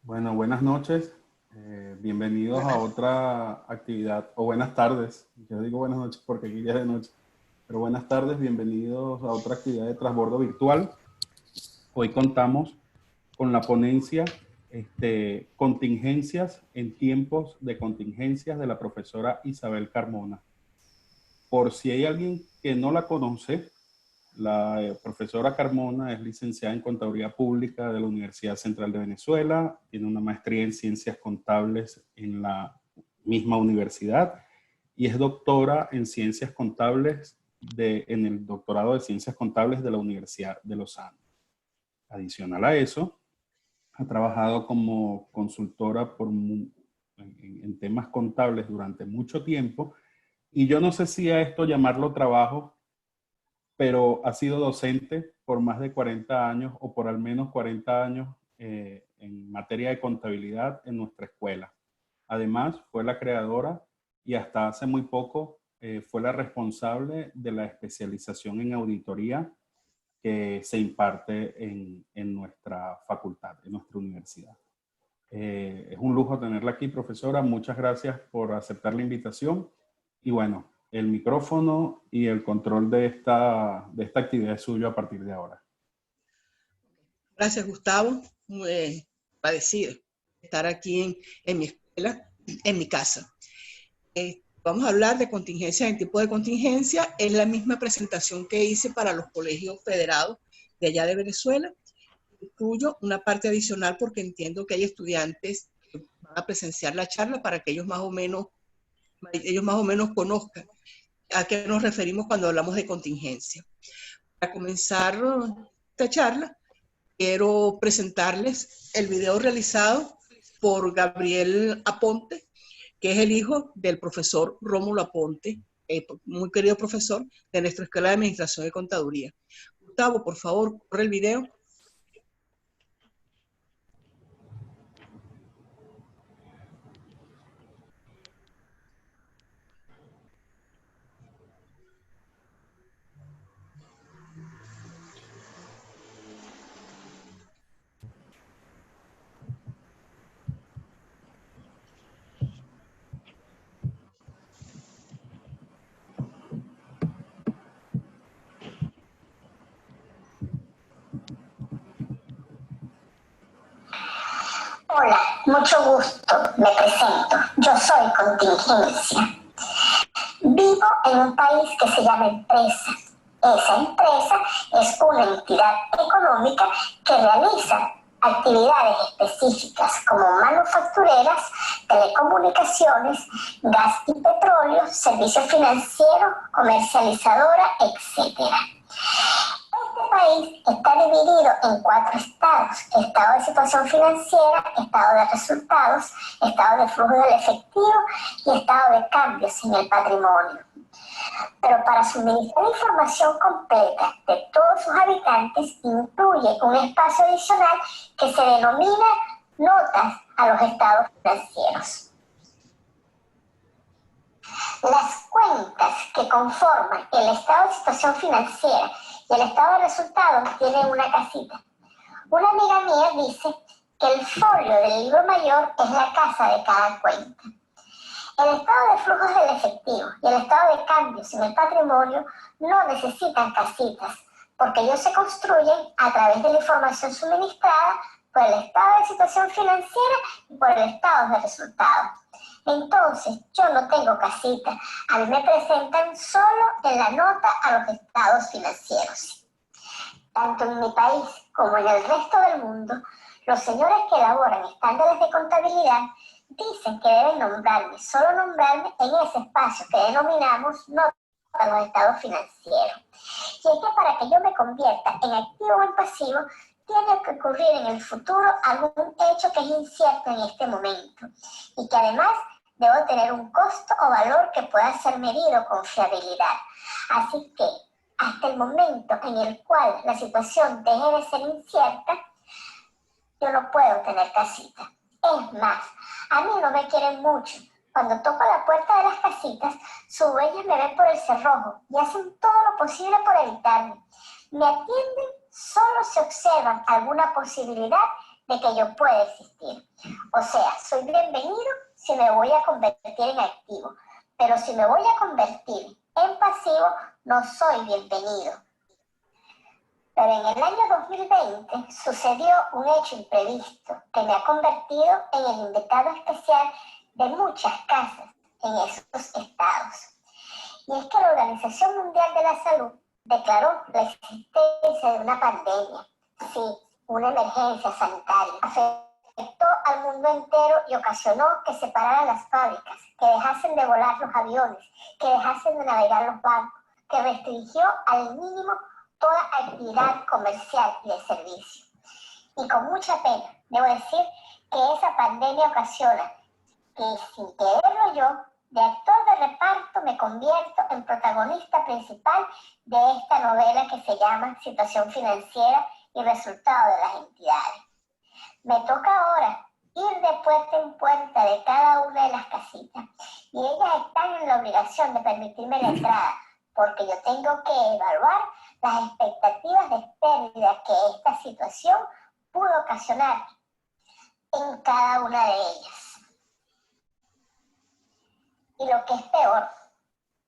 Bueno, buenas noches. Bienvenidos a otra actividad, o buenas tardes. Yo digo buenas noches porque aquí ya es de noche. Pero buenas tardes, bienvenidos a otra actividad de transbordo virtual. Hoy contamos con la ponencia Contingencias en tiempos de contingencias de la profesora Isabel Carmona. Por si hay alguien que no la conoce, la profesora Carmona es licenciada en Contaduría Pública de la Universidad Central de Venezuela, tiene una maestría en Ciencias Contables en la misma universidad y es doctora en Ciencias Contables en el doctorado de Ciencias Contables de la Universidad de Los Andes. Adicional a eso, ha trabajado como consultora en temas contables durante mucho tiempo y yo no sé si a esto llamarlo trabajo, pero ha sido docente por más de 40 años o por al menos 40 años en materia de contabilidad en nuestra escuela. Además, fue la creadora y hasta hace muy poco fue la responsable de la especialización en auditoría que se imparte en nuestra facultad, en nuestra universidad. Es un lujo tenerla aquí, profesora. Muchas gracias por aceptar la invitación. Y bueno, el micrófono y el control de esta actividad es suyo a partir de ahora. Gracias, Gustavo. Muy agradecido de estar aquí en mi escuela, en mi casa. Vamos a hablar de contingencia en tipo de contingencia. Es la misma presentación que hice para los colegios federados de allá de Venezuela. Incluyo una parte adicional porque entiendo que hay estudiantes que van a presenciar la charla para que ellos más o menos conozcan a qué nos referimos cuando hablamos de contingencia. Para comenzar esta charla, quiero presentarles el video realizado por Gabriel Aponte, que es el hijo del profesor Rómulo Aponte, muy querido profesor de nuestra Escuela de Administración y Contaduría. Gustavo, por favor, corre el video. Hola, mucho gusto, me presento. Yo soy Contingencia. Vivo en un país que se llama empresa. Esa empresa es una entidad económica que realiza actividades específicas como manufactureras, telecomunicaciones, gas y petróleo, servicios financieros, comercializadora, etc. Este país está dividido en 4 estados: estado de situación financiera, estado de resultados, estado de flujo del efectivo y estado de cambios en el patrimonio. Pero para suministrar información completa de todos sus habitantes, incluye un espacio adicional que se denomina notas a los estados financieros. Las cuentas que conforman el estado de situación financiera y el estado de resultados tienen una casita. Una amiga mía dice que el folio del libro mayor es la casa de cada cuenta. El estado de flujos del efectivo y el estado de cambios en el patrimonio no necesitan casitas, porque ellos se construyen a través de la información suministrada por el estado de situación financiera y por el estado de resultados. Entonces, yo no tengo casita, a mí me presentan solo en la nota a los estados financieros. Tanto en mi país como en el resto del mundo, los señores que elaboran estándares de contabilidad dicen que deben solo nombrarme en ese espacio que denominamos nota a los estados financieros. Y es que para que yo me convierta en activo o en pasivo, tiene que ocurrir en el futuro algún hecho que es incierto en este momento y que además debo tener un costo o valor que pueda ser medido con fiabilidad. Así que hasta el momento en el cual la situación deje de ser incierta, yo no puedo tener casita. Es más, a mí no me quieren mucho. Cuando toco la puerta de las casitas, sus dueños me ven por el cerrojo y hacen todo lo posible por evitarme. Me atienden solo si observan alguna posibilidad de que yo pueda existir. O sea, soy bienvenido si me voy a convertir en activo, pero si me voy a convertir en pasivo, no soy bienvenido. Pero en el año 2020 sucedió un hecho imprevisto que me ha convertido en el invitado especial de muchas casas en esos estados. Y es que la Organización Mundial de la Salud declaró la existencia de una pandemia, sí, una emergencia sanitaria. Afectó al mundo entero y ocasionó que se pararan las fábricas, que dejasen de volar los aviones, que dejasen de navegar los barcos, que restringió al mínimo toda actividad comercial y de servicio. Y con mucha pena, debo decir que esa pandemia ocasiona que, sin quererlo yo, de actor de reparto me convierto en protagonista principal de esta novela que se llama Situación Financiera y Resultado de las Entidades. Me toca ahora ir de puerta en puerta de cada una de las casitas y ellas están en la obligación de permitirme la entrada porque yo tengo que evaluar las expectativas de pérdida que esta situación pudo ocasionar en cada una de ellas. Y lo que es peor,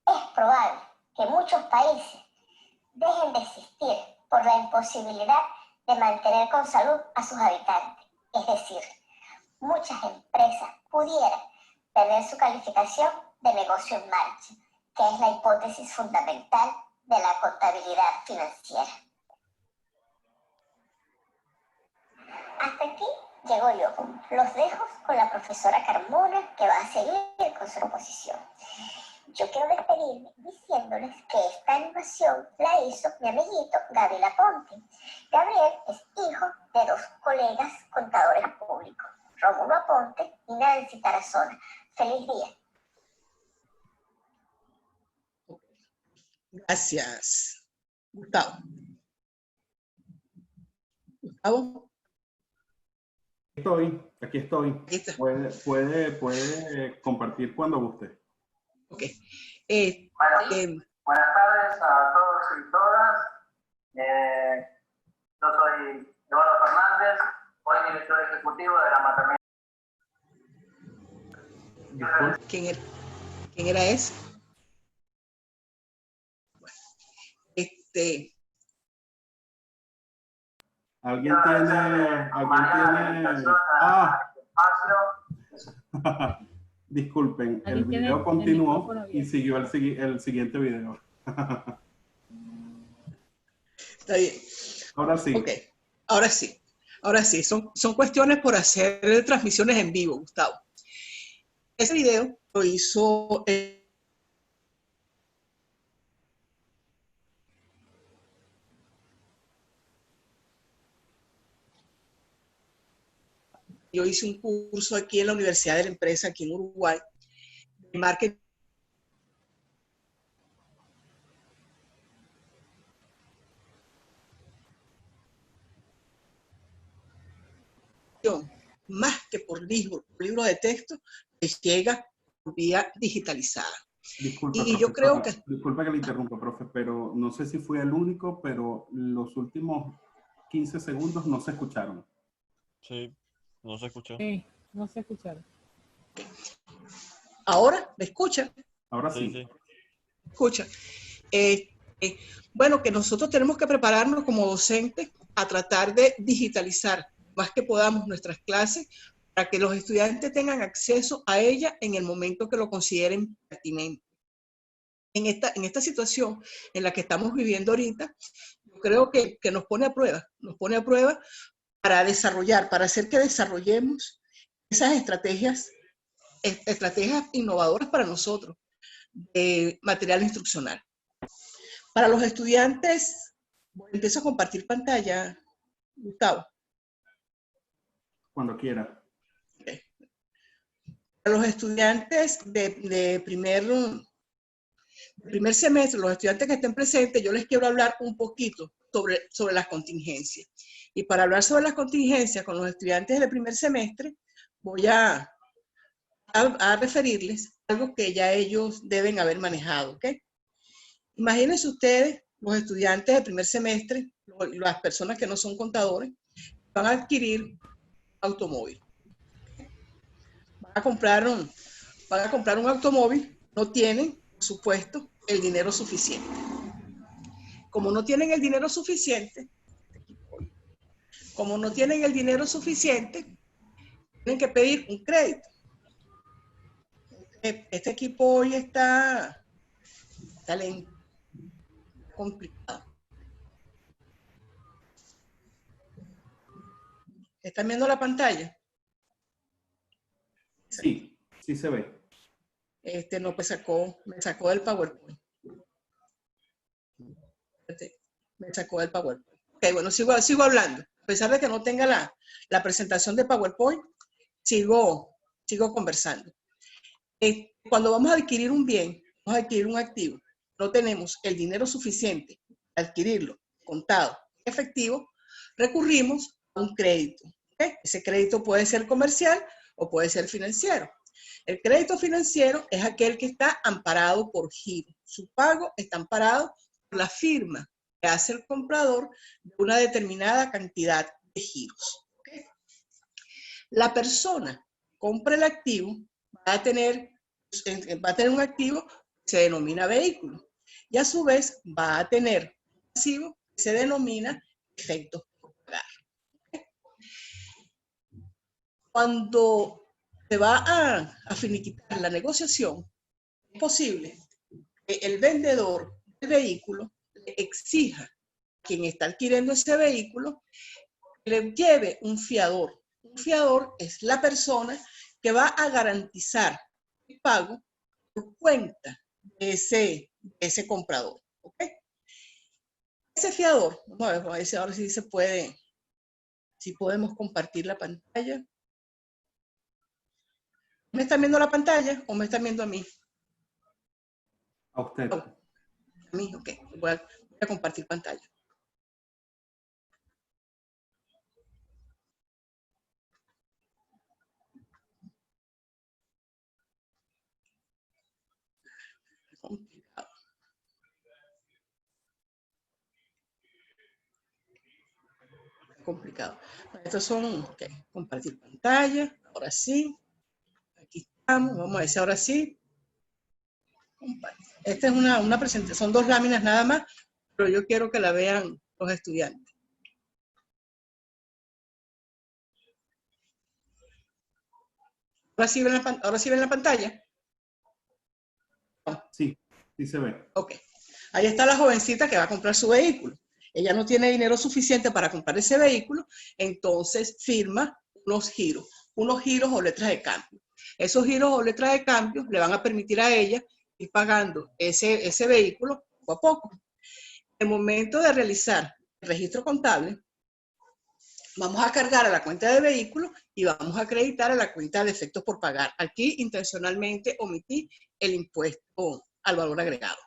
es probable que muchos países dejen de existir por la imposibilidad de mantener con salud a sus habitantes. Es decir, muchas empresas pudieran perder su calificación de negocio en marcha, que es la hipótesis fundamental de la contabilidad financiera. Hasta aquí llego yo. Los dejo con la profesora Carmona, que va a seguir con su exposición. Yo quiero despedirme diciéndoles que esta animación la hizo mi amiguito Gabriel Aponte. Gabriel es hijo de dos colegas contadores públicos, Rómulo Aponte y Nancy Tarazona. ¡Feliz día! Gracias. Gustavo. Gustavo. Aquí estoy. Ahí está. Puede compartir cuando guste. Ok. Buenas tardes a todos y todas. Yo soy Eduardo Fernández, hoy director ejecutivo de la maternidad. ¿Quién era ese? Bueno, ¿Alguien tiene? Disculpen, el video continuó y siguió el siguiente video. Está bien. Ahora sí. Ok, ahora sí. Ahora sí, son cuestiones por hacer transmisiones en vivo, Gustavo. Ese video lo hizo yo hice un curso aquí en la Universidad de la Empresa, aquí en Uruguay, de marketing. Más que por libro de texto, les llega vía digitalizada. Disculpa, y yo creo que... Disculpa que le interrumpa, profe, pero no sé si fue el único, pero los últimos 15 segundos no se escucharon. Sí, no se escuchó. Sí, no se escucharon. ¿Ahora me escuchan? Ahora sí. Sí. Escucha. Bueno, que nosotros tenemos que prepararnos como docentes a tratar de digitalizar más que podamos nuestras clases para que los estudiantes tengan acceso a ella en el momento que lo consideren pertinente. En esta situación en la que estamos viviendo ahorita, yo creo que nos pone a prueba para desarrollar, para hacer que desarrollemos esas estrategias innovadoras para nosotros de material instruccional. Para los estudiantes, empiezo a compartir pantalla, Gustavo. Cuando quiera. Okay. Para los estudiantes de primer semestre, los estudiantes que estén presentes, yo les quiero hablar un poquito sobre las contingencias. Y para hablar sobre las contingencias con los estudiantes del primer semestre, voy a referirles algo que ya ellos deben haber manejado, ¿ok? Imagínense ustedes, los estudiantes del primer semestre, las personas que no son contadores, van a adquirir automóvil. Van a comprar un automóvil, no tienen, por supuesto, el dinero suficiente. Como no tienen el dinero suficiente, tienen que pedir un crédito. Este equipo hoy está lento, complicado. ¿Están viendo la pantalla? Sí, sí se ve. No, pues me sacó del PowerPoint. Me sacó del PowerPoint. Ok, bueno, sigo hablando. A pesar de que no tenga la presentación de PowerPoint, sigo conversando. Cuando vamos a adquirir un bien, vamos a adquirir un activo, no tenemos el dinero suficiente para adquirirlo contado, efectivo, recurrimos a un crédito. ¿Okay? Ese crédito puede ser comercial o puede ser financiero. El crédito financiero es aquel que está amparado por giro. Su pago está amparado por la firma que hace el comprador de una determinada cantidad de giros. ¿Okay? La persona que compra el activo va a tener un activo que se denomina vehículo y a su vez va a tener un pasivo que se denomina efectos por pagar. ¿Okay? Cuando se va a finiquitar la negociación, es posible que el vendedor del vehículo le exija a quien está adquiriendo ese vehículo que le lleve un fiador. Un fiador es la persona que va a garantizar el pago por cuenta de ese comprador. ¿Okay? Ese fiador, vamos a ver si ahora sí se puede, si podemos compartir la pantalla. ¿Me están viendo la pantalla o me están viendo a mí? A usted. Oh, a mí, ok. Voy a compartir pantalla. Complicado. Complicado. Estos son, ok, compartir pantalla. Ahora sí. Aquí estamos. Vamos a ver si ahora sí. Esta es una presentación, son 2 láminas nada más, pero yo quiero que la vean los estudiantes. ¿Ahora sí ven la pantalla? Sí, sí se ve. Ok. Ahí está la jovencita que va a comprar su vehículo. Ella no tiene dinero suficiente para comprar ese vehículo, entonces firma unos giros o letras de cambio. Esos giros o letras de cambio le van a permitir a ella ir pagando ese vehículo poco a poco. En el momento de realizar el registro contable, vamos a cargar a la cuenta de vehículo y vamos a acreditar a la cuenta de efectos por pagar. Aquí intencionalmente omití el impuesto al valor agregado.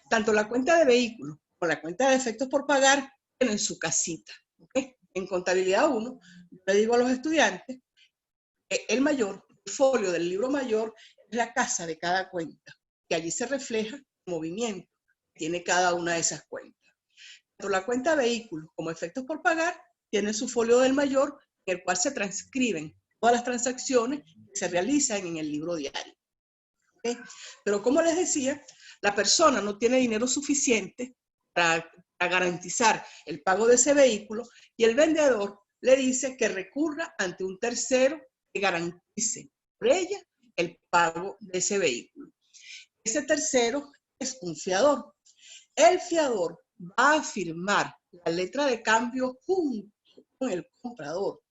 Tanto la cuenta de vehículo como la cuenta de efectos por pagar tienen su casita. ¿Okay? En contabilidad 1, yo le digo a los estudiantes que el folio del libro mayor es la casa de cada cuenta, que allí se refleja el movimiento que tiene cada una de esas cuentas. Tanto la cuenta de vehículo como efectos por pagar tienen su folio del mayor, en el cual se transcriben todas las transacciones que se realizan en el libro diario. ¿Okay? Pero como les decía, la persona no tiene dinero suficiente para garantizar el pago de ese vehículo y el vendedor le dice que recurra ante un tercero que garantice por ella el pago de ese vehículo. Ese tercero es un fiador. El fiador va a firmar la letra de cambio junto con el comprador.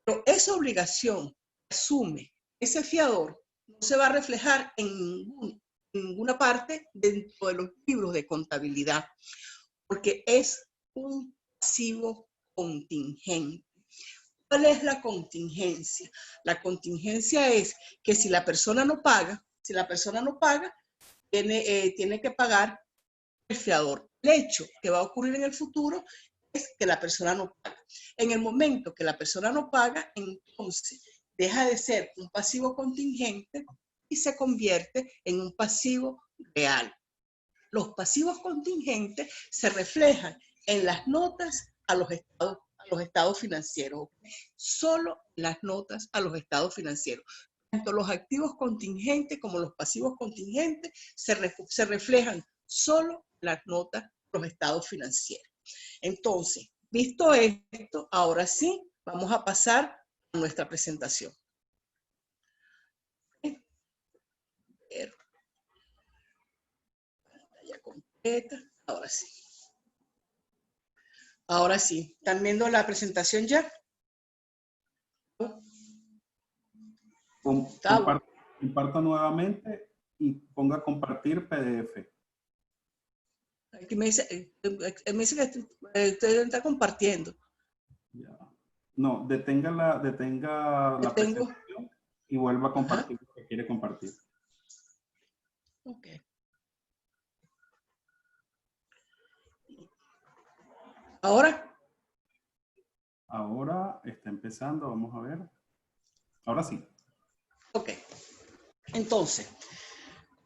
Pero esa obligación que asume ese fiador no se va a reflejar en ninguna parte dentro de los libros de contabilidad, porque es un pasivo contingente. ¿Cuál es la contingencia? La contingencia es que si la persona no paga, tiene que pagar el fiador. El hecho que va a ocurrir en el futuro es que la persona no paga. En el momento que la persona no paga, entonces deja de ser un pasivo contingente y se convierte en un pasivo real. Los pasivos contingentes se reflejan en las notas a los estados a los estados financieros. Solo las notas a los estados financieros. Tanto los activos contingentes como los pasivos contingentes se reflejan solo las notas a los estados financieros. Entonces, visto esto, ahora sí, vamos a pasar a nuestra presentación. Pantalla completa, ahora sí. Ahora sí, ¿están viendo la presentación ya? Comparta nuevamente y ponga compartir PDF. Aquí me dice que usted está compartiendo. Ya. No, detenga la presentación y vuelva a compartir lo que quiere compartir. Ok. ¿Ahora? Ahora está empezando, vamos a ver. Ahora sí. Ok. Entonces,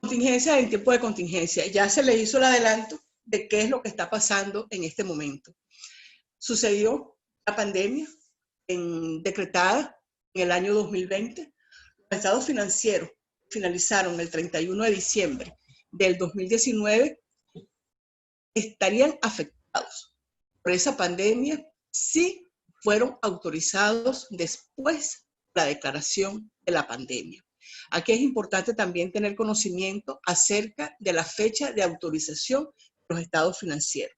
contingencia en tiempo de contingencia. Ya se le hizo el adelanto de qué es lo que está pasando en este momento. Sucedió la pandemia decretada en el año 2020. Los estados financieros finalizaron el 31 de diciembre del 2019. Estarían afectados por esa pandemia si fueron autorizados después de la declaración de la pandemia. Aquí es importante también tener conocimiento acerca de la fecha de autorización de los estados financieros.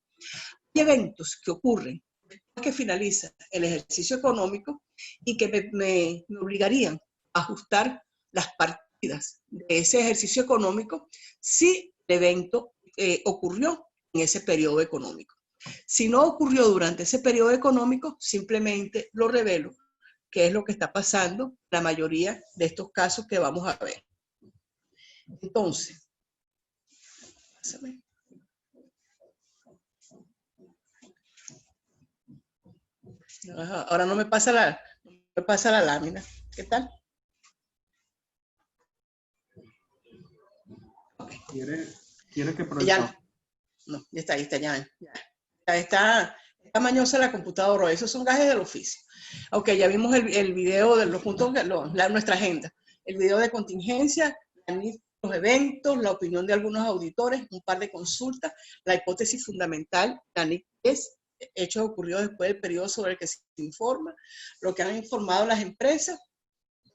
Hay eventos que ocurren después que finaliza el ejercicio económico y que me obligarían a ajustar las partidas de ese ejercicio económico si el evento ocurrió en ese periodo económico. Si no ocurrió durante ese periodo económico, simplemente lo revelo, que es lo que está pasando en la mayoría de estos casos que vamos a ver. Entonces, ahora no me pasa la lámina. ¿Qué tal? Okay. ¿Quiere que proyecte? No, ya está, ya está mañosa la computadora. Esos son gajes del oficio. Ok, ya vimos el video de los puntos, nuestra agenda. El video de contingencia, los eventos, la opinión de algunos auditores, un par de consultas, la hipótesis fundamental, la NIC es hechos ocurridos después del periodo sobre el que se informa, lo que han informado las empresas.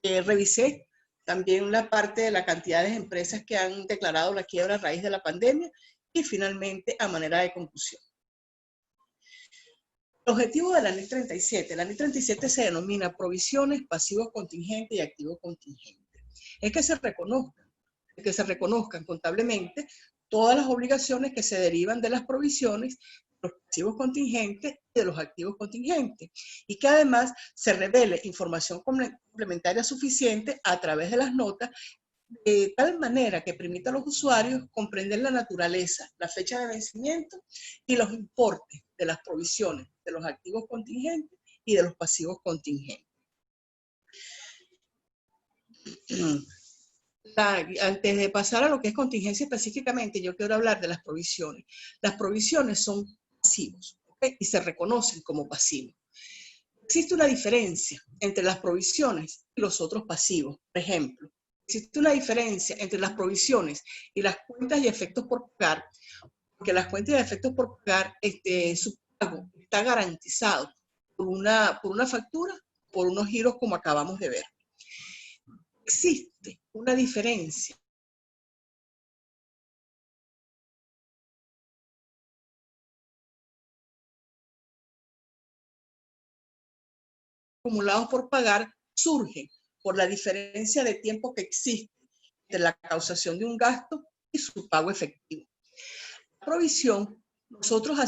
Revisé también la parte de la cantidad de empresas que han declarado la quiebra a raíz de la pandemia y finalmente a manera de conclusión. El objetivo de la NIC 37. La NIC 37 se denomina provisiones, pasivos contingentes y activos contingentes. Es que se reconozcan contablemente todas las obligaciones que se derivan de las provisiones, de los pasivos contingentes y de los activos contingentes. Y que además se revele información complementaria suficiente a través de las notas, de tal manera que permita a los usuarios comprender la naturaleza, la fecha de vencimiento y los importes de las provisiones de los activos contingentes y de los pasivos contingentes. Antes de pasar a lo que es contingencia específicamente, yo quiero hablar de las provisiones. Las provisiones son pasivos, ¿okay? Y se reconocen como pasivos. Existe una diferencia entre las provisiones y los otros pasivos. Por ejemplo, existe una diferencia entre las provisiones y las cuentas y efectos por pagar, porque las cuentas y efectos por pagar, su pago está garantizado por una factura, por unos giros como acabamos de ver. Existe una diferencia acumulados por pagar surge por la diferencia de tiempo que existe entre la causación de un gasto y su pago efectivo. La provisión, nosotros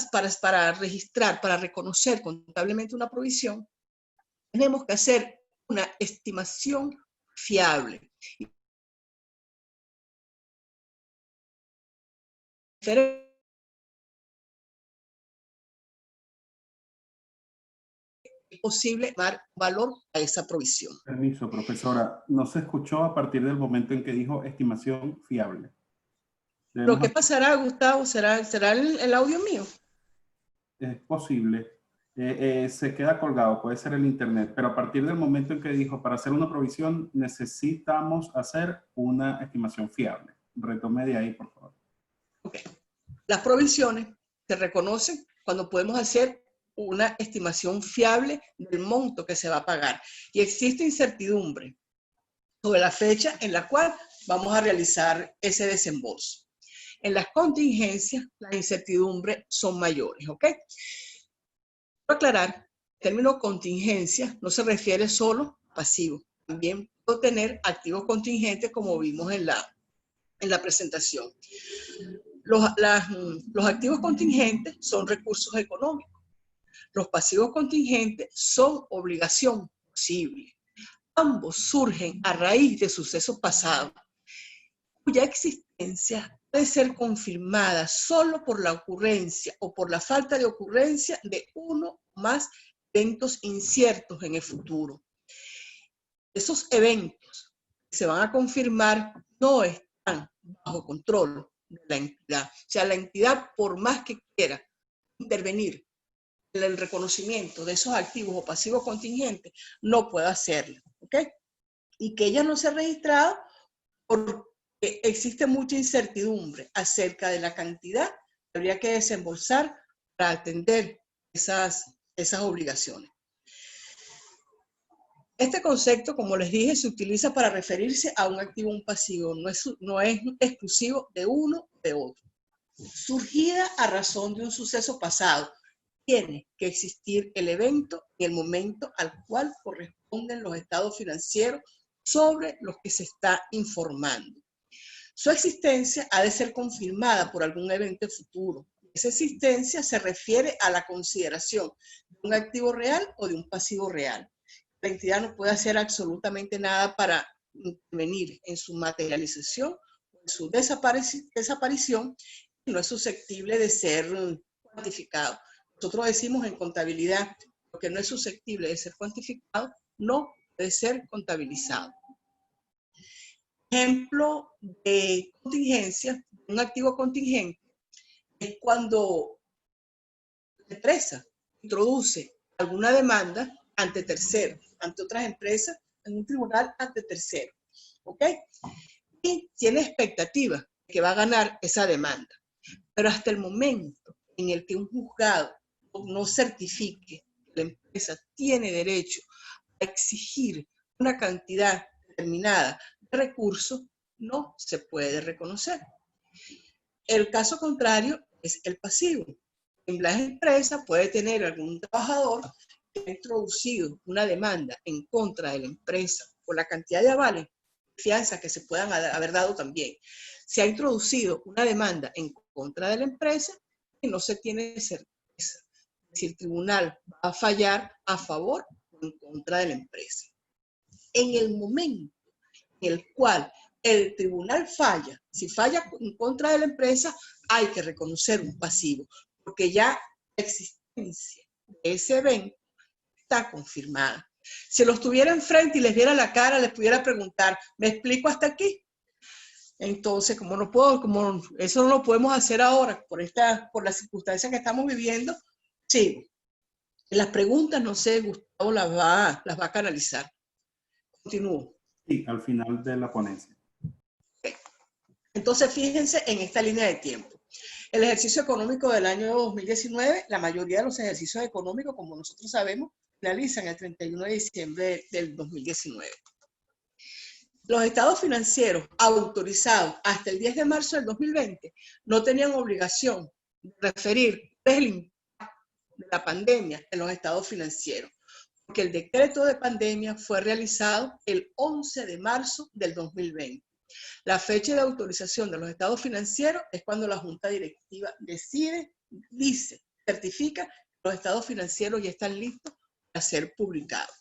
para registrar, para reconocer contablemente una provisión, tenemos que hacer una estimación fiable. Es posible dar valor a esa provisión. Permiso, profesora. No se escuchó a partir del momento en que dijo estimación fiable. ¿Lo que pasará, Gustavo? ¿Será el audio mío? Es posible. Se queda colgado, puede ser el internet, pero a partir del momento en que dijo, para hacer una provisión necesitamos hacer una estimación fiable. Retome de ahí, por favor. Okay. Las provisiones se reconocen cuando podemos hacer una estimación fiable del monto que se va a pagar y existe incertidumbre sobre la fecha en la cual vamos a realizar ese desembolso. En las contingencias, las incertidumbres son mayores, ¿ok? Quiero aclarar, el término contingencia no se refiere solo a pasivos, también puedo tener activos contingentes como vimos en la presentación. Los activos contingentes son recursos económicos. Los pasivos contingentes son obligación posible. Ambos surgen a raíz de sucesos pasados, cuya existencia puede ser confirmada solo por la ocurrencia o por la falta de ocurrencia de uno o más eventos inciertos en el futuro. Esos eventos que se van a confirmar no están bajo control de la entidad. O sea, la entidad, por más que quiera intervenir en el reconocimiento de esos activos o pasivos contingentes, no puede hacerlo, ¿ok? Y que ella no se ha registrado porque existe mucha incertidumbre acerca de la cantidad que habría que desembolsar para atender esas obligaciones. Este concepto, como les dije, se utiliza para referirse a un activo o un pasivo, no es exclusivo de uno o de otro. Surgida a razón de un suceso pasado, tiene que existir el evento y el momento al cual corresponden los estados financieros sobre los que se está informando. Su existencia ha de ser confirmada por algún evento futuro. Esa existencia se refiere a la consideración de un activo real o de un pasivo real. La entidad no puede hacer absolutamente nada para intervenir en su materialización o en su desaparición y no es susceptible de ser cuantificado. Nosotros decimos en contabilidad, lo que no es susceptible de ser cuantificado no puede ser contabilizado. Ejemplo de contingencia, un activo contingente, es cuando la empresa introduce alguna demanda ante terceros, ante otras empresas, en un tribunal ante terceros, ¿ok? Y tiene expectativa de que va a ganar esa demanda. Pero hasta el momento en el que un juzgado no certifique que la empresa tiene derecho a exigir una cantidad determinada de recursos, no se puede reconocer. El caso contrario es el pasivo. En las empresas puede tener algún trabajador que ha introducido una demanda en contra de la empresa por la cantidad de avales, fianzas que se puedan haber dado también. Se ha introducido una demanda en contra de la empresa y no se tiene certeza si el tribunal va a fallar a favor o en contra de la empresa. En el momento en el cual el tribunal falla, si falla en contra de la empresa, hay que reconocer un pasivo, porque ya la existencia de ese evento está confirmada. Si los tuviera enfrente y les viera la cara, les pudiera preguntar, ¿me explico hasta aquí? Entonces, como no puedo, como eso no lo podemos hacer ahora por las circunstancias que estamos viviendo, sí. Las preguntas, no sé, Gustavo las va a canalizar. Continúo. Sí, al final de la ponencia. Okay. Entonces, fíjense en esta línea de tiempo. El ejercicio económico del año 2019, la mayoría de los ejercicios económicos, como nosotros sabemos, finalizan el 31 de diciembre del 2019. Los estados financieros autorizados hasta el 10 de marzo del 2020 no tenían obligación de referir el impacto de la pandemia en los estados financieros, porque el decreto de pandemia fue realizado el 11 de marzo del 2020. La fecha de autorización de los estados financieros es cuando la Junta Directiva dice, certifica que los estados financieros ya están listos para ser publicados.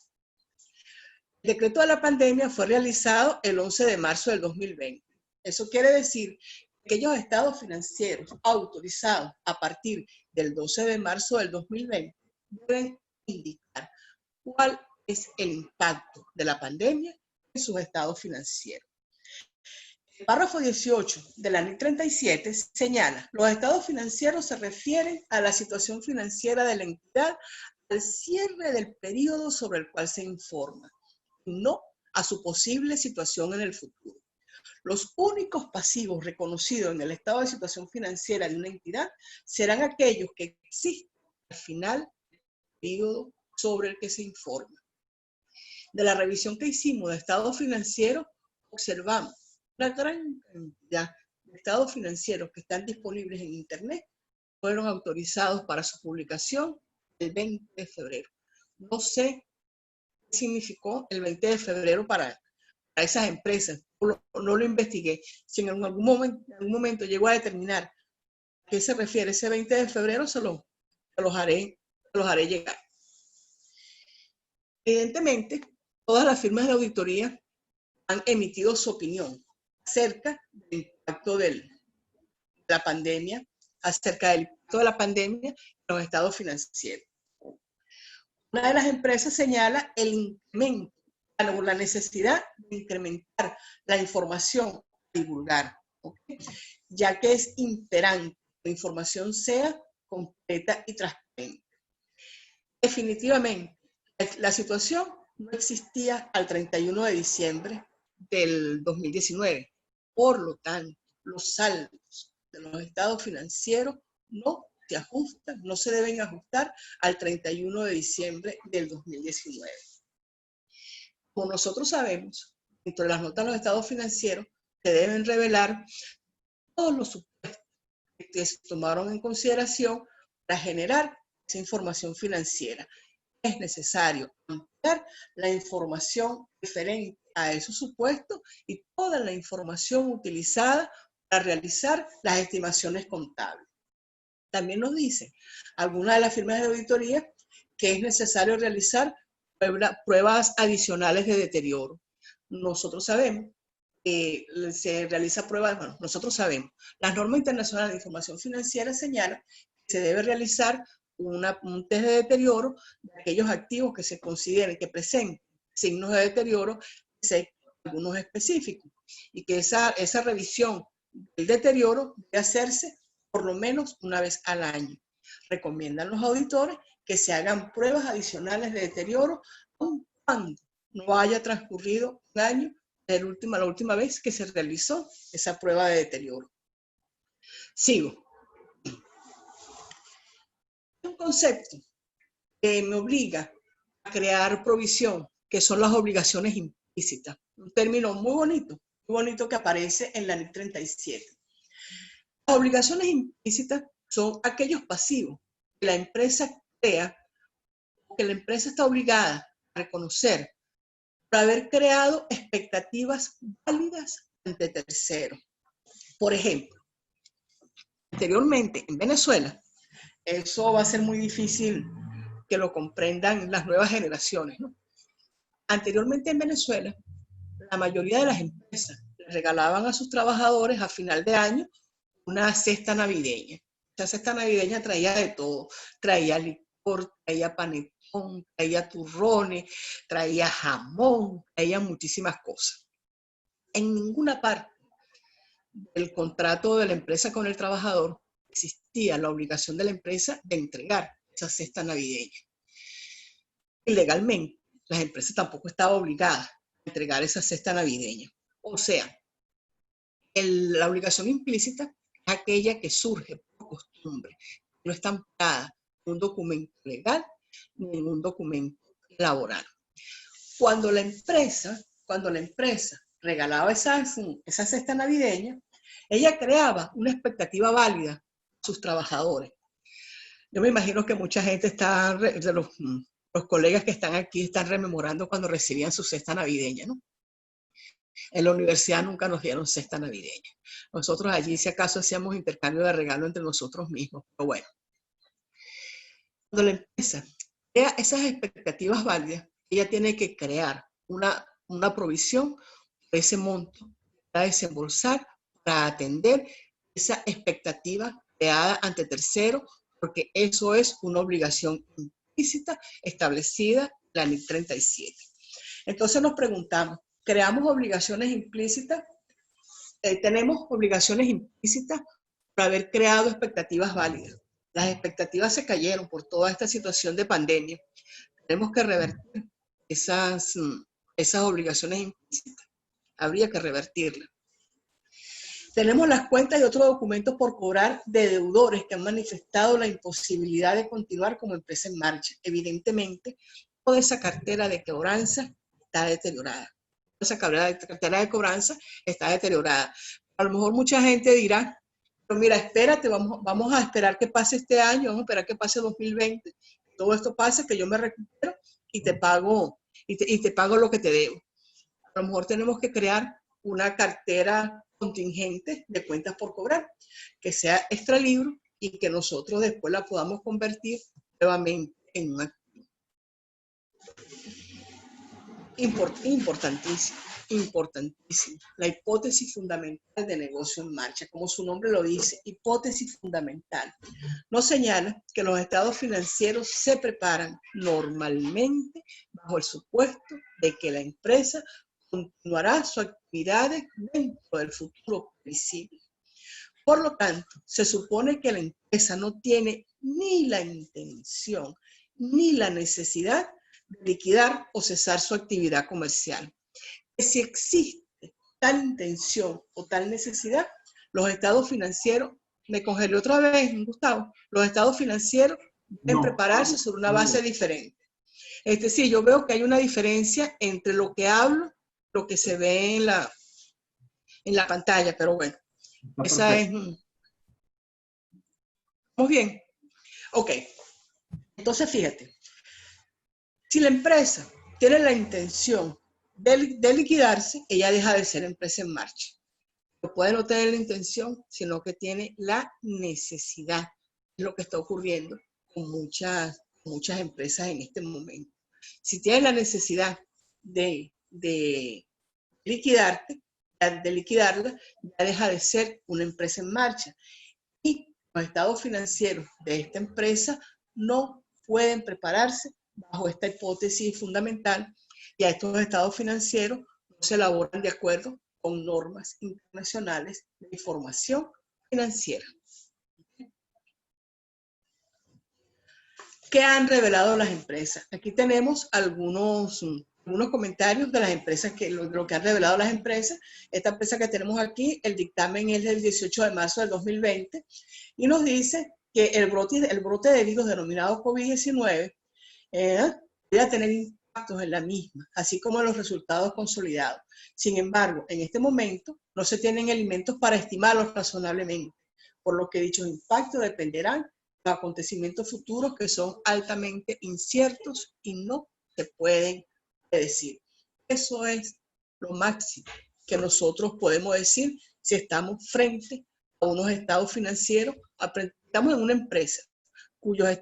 El decreto de la pandemia fue realizado el 11 de marzo del 2020. Eso quiere decir que aquellos estados financieros autorizados a partir del 12 de marzo del 2020 deben indicar cuál es el impacto de la pandemia en sus estados financieros. El párrafo 18 de la Ley 37 señala, los estados financieros se refieren a la situación financiera de la entidad al cierre del periodo sobre el cual se informa, no a su posible situación en el futuro. Los únicos pasivos reconocidos en el estado de situación financiera de una entidad serán aquellos que existen al final del periodo sobre el que se informa. De la revisión que hicimos de estados financieros, observamos una gran cantidad de estados financieros que están disponibles en Internet fueron autorizados para su publicación el 20 de febrero. No sé qué significó el 20 de febrero para esas empresas. No lo investigué. Si en algún momento llegó a determinar a qué se refiere ese 20 de febrero, se los haré llegar. Evidentemente, todas las firmas de auditoría han emitido su opinión acerca del impacto de la pandemia, acerca del impacto de la pandemia en los estados financieros. Una de las empresas señala el incremento, la necesidad de incrementar la información a divulgar, ¿okay? Ya que es imperante que la información sea completa y transparente. Definitivamente, la situación no existía al 31 de diciembre del 2019. Por lo tanto, los saldos de los estados financieros no se ajustan, no se deben ajustar al 31 de diciembre del 2019. Como nosotros sabemos, dentro de las notas de los estados financieros se deben revelar todos los supuestos que se tomaron en consideración para generar esa información financiera. Es necesario ampliar la información referente a esos supuestos y toda la información utilizada para realizar las estimaciones contables. También nos dice algunas de las firmas de auditoría que es necesario realizar pruebas adicionales de deterioro. Nosotros sabemos que se realiza pruebas, bueno, nosotros sabemos, las normas internacionales de información financiera señalan que se debe realizar un test de deterioro de aquellos activos que se consideren que presenten signos de deterioro, algunos específicos, y que esa revisión del deterioro debe hacerse por lo menos una vez al año. Recomiendan los auditores que se hagan pruebas adicionales de deterioro aun cuando no haya transcurrido un año de la última vez que se realizó esa prueba de deterioro. Sigo. Un concepto que me obliga a crear provisión, que son las obligaciones implícitas. Un término muy bonito que aparece en la NIC 37. Las obligaciones implícitas son aquellos pasivos que la empresa crea o que la empresa está obligada a reconocer por haber creado expectativas válidas ante terceros. Por ejemplo, anteriormente en Venezuela, eso va a ser muy difícil que lo comprendan las nuevas generaciones, ¿no? Anteriormente en Venezuela, la mayoría de las empresas les regalaban a sus trabajadores a final de año una cesta navideña. Esa cesta navideña traía de todo, traía licor, traía panetón, traía turrones, traía jamón, traía muchísimas cosas. En ninguna parte del contrato de la empresa con el trabajador existía la obligación de la empresa de entregar esa cesta navideña. Y legalmente, las empresas tampoco estaban obligadas a entregar esa cesta navideña. O sea, la obligación implícita es aquella que surge por costumbre, no está amparada en un documento legal ni en un documento laboral. Cuando la empresa regalaba esa cesta navideña, ella creaba una expectativa válida a sus trabajadores. Yo me imagino que mucha gente está, de los colegas que están aquí, están rememorando cuando recibían su cesta navideña, ¿no? En la universidad nunca nos dieron cesta navideña. Nosotros allí, si acaso, hacíamos intercambio de regalo entre nosotros mismos. Pero bueno, cuando la empresa crea esas expectativas válidas, ella tiene que crear una provisión de ese monto para desembolsar, para atender esa expectativa creada ante terceros, porque eso es una obligación implícita establecida en la NIC 37. Entonces nos preguntamos, ¿creamos obligaciones implícitas? Tenemos obligaciones implícitas por haber creado expectativas válidas. Las expectativas se cayeron por toda esta situación de pandemia. Tenemos que revertir esas obligaciones implícitas. Habría que revertirlas. Tenemos las cuentas y otros documentos por cobrar de deudores que han manifestado la imposibilidad de continuar como empresa en marcha. Evidentemente, toda esa cartera de cobranza está deteriorada. Esa cartera de cobranza está deteriorada. A lo mejor mucha gente dirá, pero mira, espérate, vamos a esperar que pase este año, vamos a esperar que pase 2020, todo esto pase, que yo me recupero y te pago, y te pago lo que te debo. A lo mejor tenemos que crear una cartera contingente de cuentas por cobrar, que sea extra libro y que nosotros después la podamos convertir nuevamente en una activo. Importantísimo. La hipótesis fundamental de negocio en marcha, como su nombre lo dice, hipótesis fundamental. Nos señala que los estados financieros se preparan normalmente bajo el supuesto de que la empresa continuará sus actividades dentro del futuro previsible. Por lo tanto, se supone que la empresa no tiene ni la intención ni la necesidad de liquidar o cesar su actividad comercial. Que si existe tal intención o tal necesidad, los estados financieros, me congelé otra vez, Gustavo, los estados financieros deben prepararse sobre una base diferente. Sí, yo veo que hay una diferencia entre lo que hablo, lo que se ve en la pantalla, pero bueno, esa es... ¿Estamos bien? Ok. Entonces, fíjate, si la empresa tiene la intención de liquidarse, ella deja de ser empresa en marcha. No puede no tener la intención, sino que tiene la necesidad. Es lo que está ocurriendo con muchas empresas en este momento. Si tienes la necesidad de liquidarla, ya deja de ser una empresa en marcha. Y los estados financieros de esta empresa no pueden prepararse bajo esta hipótesis fundamental, y a estos estados financieros no se elaboran de acuerdo con normas internacionales de información financiera. ¿Qué han revelado las empresas? Aquí tenemos algunos comentarios de las empresas, lo que han revelado las empresas. Esta empresa que tenemos aquí, el dictamen es del 18 de marzo del 2020 y nos dice que el brote de virus denominado COVID-19 podría tener impactos en la misma, así como en los resultados consolidados. Sin embargo, en este momento no se tienen elementos para estimarlos razonablemente, por lo que dichos impactos dependerán de acontecimientos futuros que son altamente inciertos y no se pueden predecir. Eso es lo máximo que nosotros podemos decir si estamos frente a unos estados financieros, estamos en una empresa cuya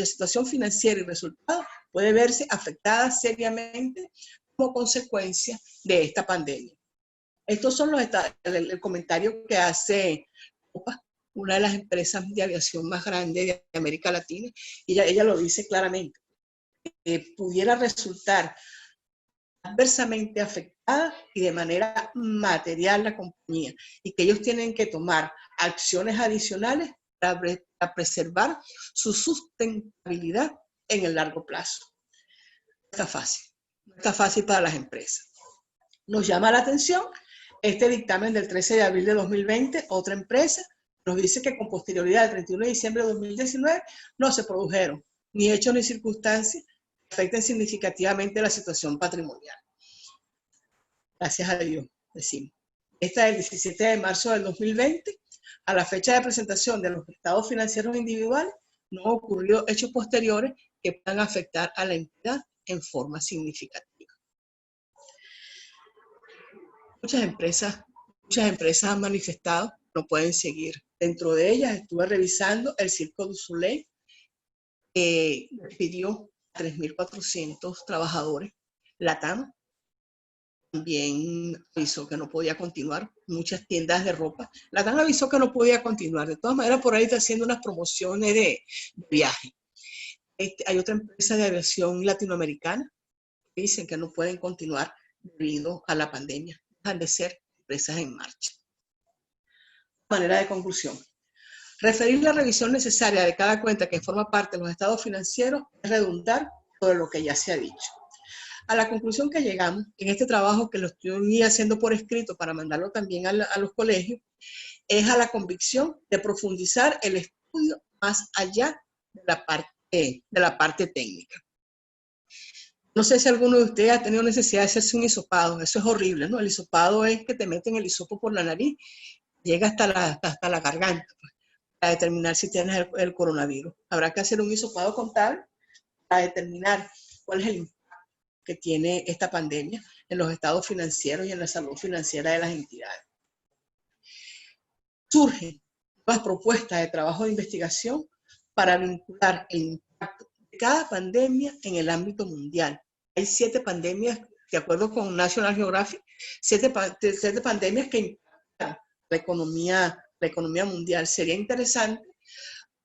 situación financiera y resultados puede verse afectada seriamente como consecuencia de esta pandemia. Estos son el comentario que hace Copa, una de las empresas de aviación más grandes de América Latina, y ella lo dice claramente, pudiera resultar adversamente afectada y de manera material la compañía, y que ellos tienen que tomar acciones adicionales para preservar su sustentabilidad en el largo plazo. No está fácil para las empresas. Nos llama la atención este dictamen del 13 de abril de 2020, otra empresa nos dice que con posterioridad al 31 de diciembre de 2019 no se produjeron ni hechos ni circunstancias que afecten significativamente la situación patrimonial. Gracias a Dios, decimos. Esta es el 17 de marzo del 2020. A la fecha de presentación de los estados financieros individuales, no han ocurrido hechos posteriores que puedan afectar a la entidad en forma significativa. Muchas empresas han manifestado que no pueden seguir. Dentro de ellas estuve revisando el Cirque du Soleil, que despidió a 3.400 trabajadores. LATAM también avisó que no podía continuar. Muchas tiendas de ropa. LATAM avisó que no podía continuar. De todas maneras, por ahí está haciendo unas promociones de viaje. Hay otra empresa de aviación latinoamericana que dicen que no pueden continuar debido a la pandemia. Dejan de ser empresas en marcha. Manera de conclusión. Referir la revisión necesaria de cada cuenta que forma parte de los estados financieros es redundar sobre lo que ya se ha dicho. A la conclusión que llegamos en este trabajo, que lo estoy haciendo por escrito para mandarlo también a los colegios, es a la convicción de profundizar el estudio más allá de la parte técnica. No sé si alguno de ustedes ha tenido necesidad de hacerse un hisopado. Eso es horrible, ¿no? El hisopado es que te meten el hisopo por la nariz, llega hasta la garganta, pues, para determinar si tienes el coronavirus. Habrá que hacer un hisopado contable para determinar cuál es el impacto que tiene esta pandemia en los estados financieros y en la salud financiera de las entidades. Surgen nuevas propuestas de trabajo de investigación para vincular el impacto de cada pandemia en el ámbito mundial. Hay 7 pandemias, de acuerdo con National Geographic, 7 pandemias que impactan la economía mundial. Sería interesante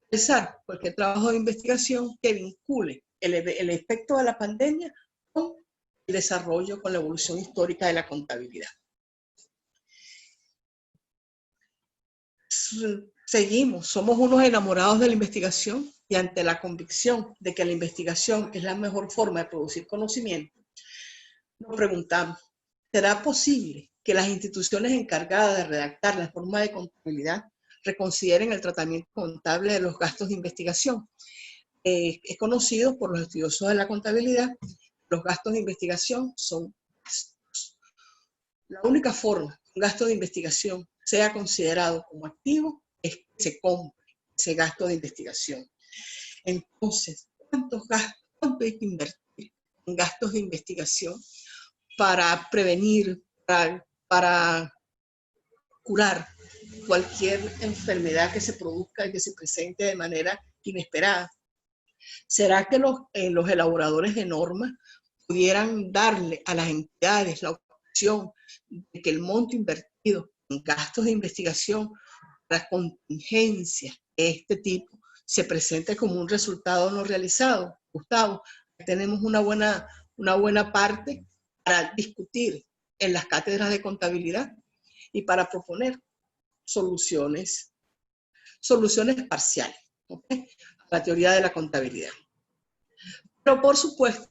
realizar cualquier trabajo de investigación que vincule el efecto de la pandemia con el desarrollo, con la evolución histórica de la contabilidad. Seguimos, somos unos enamorados de la investigación y ante la convicción de que la investigación es la mejor forma de producir conocimiento, nos preguntamos, ¿será posible que las instituciones encargadas de redactar la forma de contabilidad reconsideren el tratamiento contable de los gastos de investigación? Es conocido por los estudiosos de la contabilidad, los gastos de investigación son gastos. La única forma que un gasto de investigación sea considerado como activo es que se compre ese gasto de investigación. Entonces, ¿cuánto hay que invertir en gastos de investigación para prevenir, para curar cualquier enfermedad que se produzca y que se presente de manera inesperada? ¿Será que los elaboradores de normas pudieran darle a las entidades la opción de que el monto invertido en gastos de investigación para contingencias de este tipo se presente como un resultado no realizado? Gustavo, tenemos una buena parte para discutir en las cátedras de contabilidad y para proponer soluciones parciales, ¿okay?, a la teoría de la contabilidad. Pero por supuesto,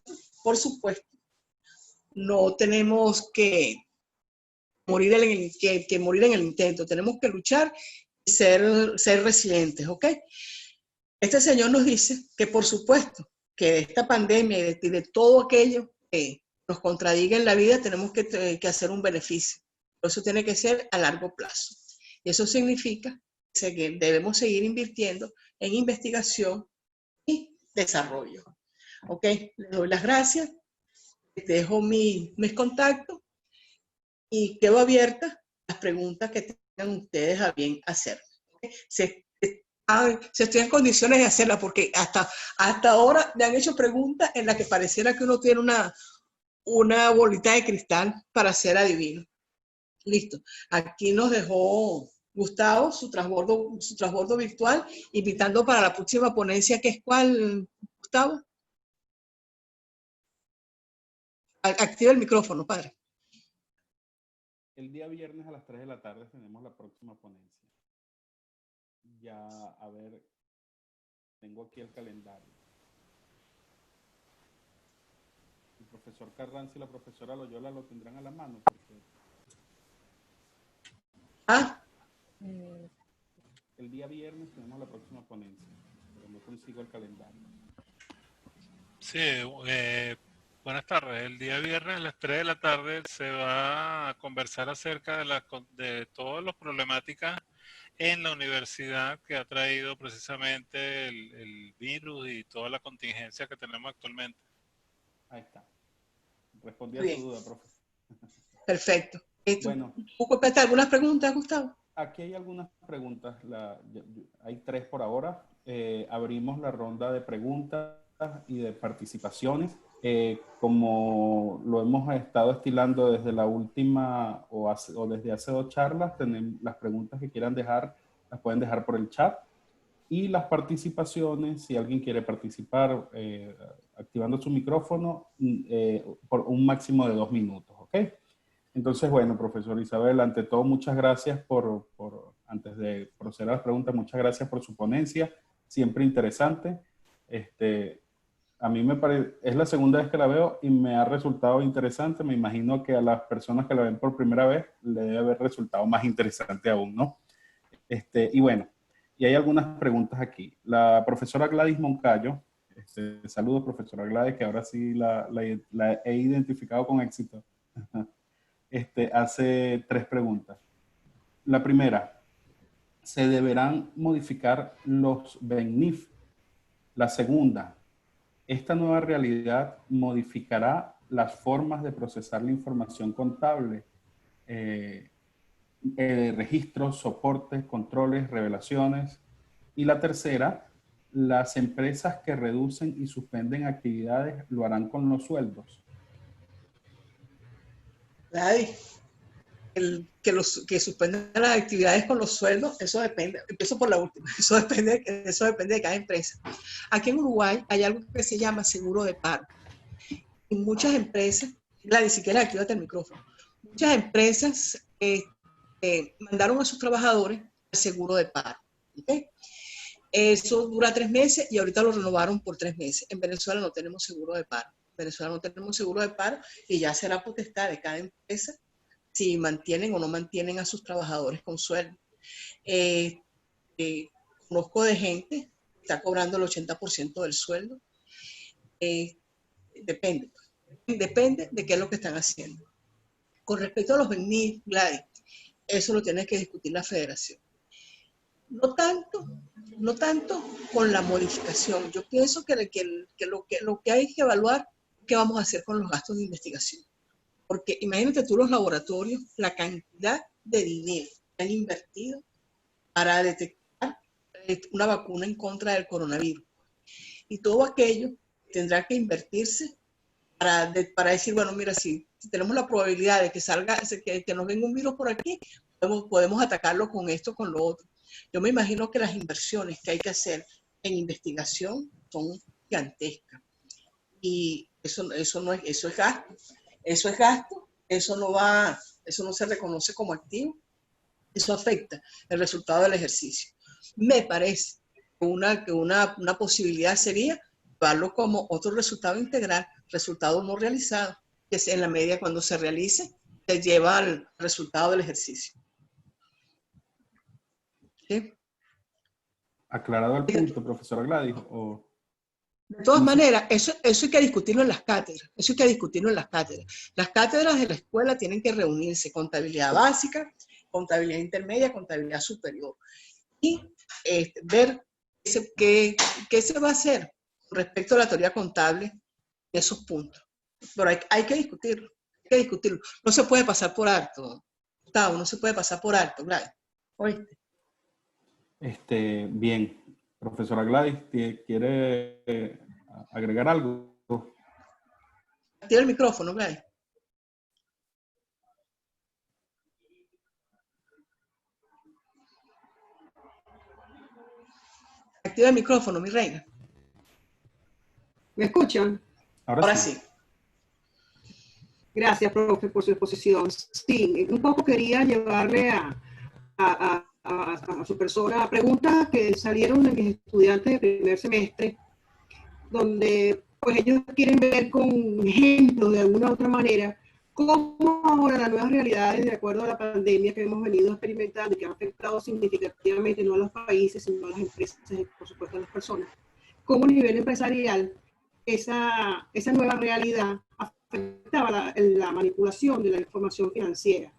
no tenemos que morir en el intento, tenemos que luchar y ser resilientes, ¿ok? Este señor nos dice que por supuesto que de esta pandemia y de todo aquello que nos contradiga en la vida tenemos que hacer un beneficio. Pero eso tiene que ser a largo plazo. Y eso significa que debemos seguir invirtiendo en investigación y desarrollo. Ok, les doy las gracias, les dejo mis contactos y quedo abierta a las preguntas que tengan ustedes a bien hacer. ¿Okay? Si estoy en condiciones de hacerlas, porque hasta ahora me han hecho preguntas en las que pareciera que uno tiene una bolita de cristal para ser adivino. Listo. Aquí nos dejó Gustavo su transbordo virtual, invitando para la próxima ponencia, que es ¿cuál, Gustavo? Activa el micrófono, padre. El día viernes a las 3 de la tarde tenemos la próxima ponencia. Ya, a ver, tengo aquí el calendario. El profesor Carranza y la profesora Loyola lo tendrán a la mano. Porque el día viernes tenemos la próxima ponencia, pero no consigo el calendario. Sí, buenas tardes. El día viernes a las 3 de la tarde se va a conversar acerca de todas las problemáticas en la universidad que ha traído precisamente el virus y toda la contingencia que tenemos actualmente. Ahí está. Respondí a su duda, profe. Perfecto. Bueno, ¿algunas preguntas, Gustavo? Aquí hay algunas preguntas. Hay 3 por ahora. Abrimos la ronda de preguntas y de participaciones. Como lo hemos estado estilando desde la última o desde hace 2 charlas, las preguntas que quieran dejar las pueden dejar por el chat. Y las participaciones, si alguien quiere participar activando su micrófono, por un máximo de 2 minutos, ¿ok? Entonces, bueno, profesor Isabel, ante todo, muchas gracias antes de proceder a las preguntas, muchas gracias por su ponencia, siempre interesante. A mí me parece, es la segunda vez que la veo y me ha resultado interesante. Me imagino que a las personas que la ven por primera vez le debe haber resultado más interesante aún, ¿no? Y bueno, y hay algunas preguntas aquí. La profesora Gladys Moncayo, saludos profesora Gladys, que ahora sí la he identificado con éxito, hace 3 preguntas. La primera, ¿se deberán modificar los BENNIF? La segunda, ¿esta nueva realidad modificará las formas de procesar la información contable? Registros, soportes, controles, revelaciones. Y la tercera, las empresas que reducen y suspenden actividades lo harán con los sueldos. Que suspendan las actividades con los sueldos, eso depende. Empiezo por la última. Eso depende de cada empresa. Aquí en Uruguay hay algo que se llama seguro de paro. Y muchas empresas, ni siquiera actívate el micrófono, muchas empresas mandaron a sus trabajadores al seguro de paro. ¿Okay? Eso dura 3 meses y ahorita lo renovaron por 3 meses. En Venezuela no tenemos seguro de paro. En Venezuela no tenemos seguro de paro y ya será potestad de cada empresa si mantienen o no mantienen a sus trabajadores con sueldo. Conozco de gente que está cobrando el 80% del sueldo. Depende de qué es lo que están haciendo. Con respecto a los BENNIF, Gladys, eso lo tiene que discutir la federación. No tanto con la modificación. Yo pienso que lo que hay que evaluar es qué vamos a hacer con los gastos de investigación. Porque imagínate tú los laboratorios, la cantidad de dinero que han invertido para detectar una vacuna en contra del coronavirus. Y todo aquello tendrá que invertirse para decir, bueno, mira, si tenemos la probabilidad de que salga, que nos venga un virus por aquí, podemos atacarlo con esto, con lo otro. Yo me imagino que las inversiones que hay que hacer en investigación son gigantescas. Y eso es gasto. Eso es gasto, eso no se reconoce como activo, eso afecta el resultado del ejercicio. Me parece que una posibilidad sería verlo como otro resultado integral, resultado no realizado, que es en la medida cuando se realice, se lleva al resultado del ejercicio. ¿Sí? ¿Aclarado el punto, profesora Gladys? ¿O? De todas maneras, eso hay que discutirlo en las cátedras. Eso hay que discutirlo en las cátedras. Las cátedras de la escuela tienen que reunirse: contabilidad básica, contabilidad intermedia, contabilidad superior. Y ver qué se va a hacer respecto a la teoría contable de esos puntos. Pero hay que discutirlo. No se puede pasar por alto, Gustavo, no se puede pasar por alto, Gladys. ¿Oíste? Bien. Profesora Gladys, ¿quiere agregar algo? Activa el micrófono, Gladys. Activa el micrófono, mi reina. ¿Me escuchan? Ahora sí. Gracias, profe, por su exposición. Sí, un poco quería llevarle a su persona preguntas que salieron de mis estudiantes de primer semestre, donde pues ellos quieren ver con ejemplos de alguna u otra manera cómo ahora las nuevas realidades, de acuerdo a la pandemia que hemos venido experimentando y que ha afectado significativamente no a los países, sino a las empresas y por supuesto a las personas, cómo a nivel empresarial esa nueva realidad afectaba la manipulación de la información financiera.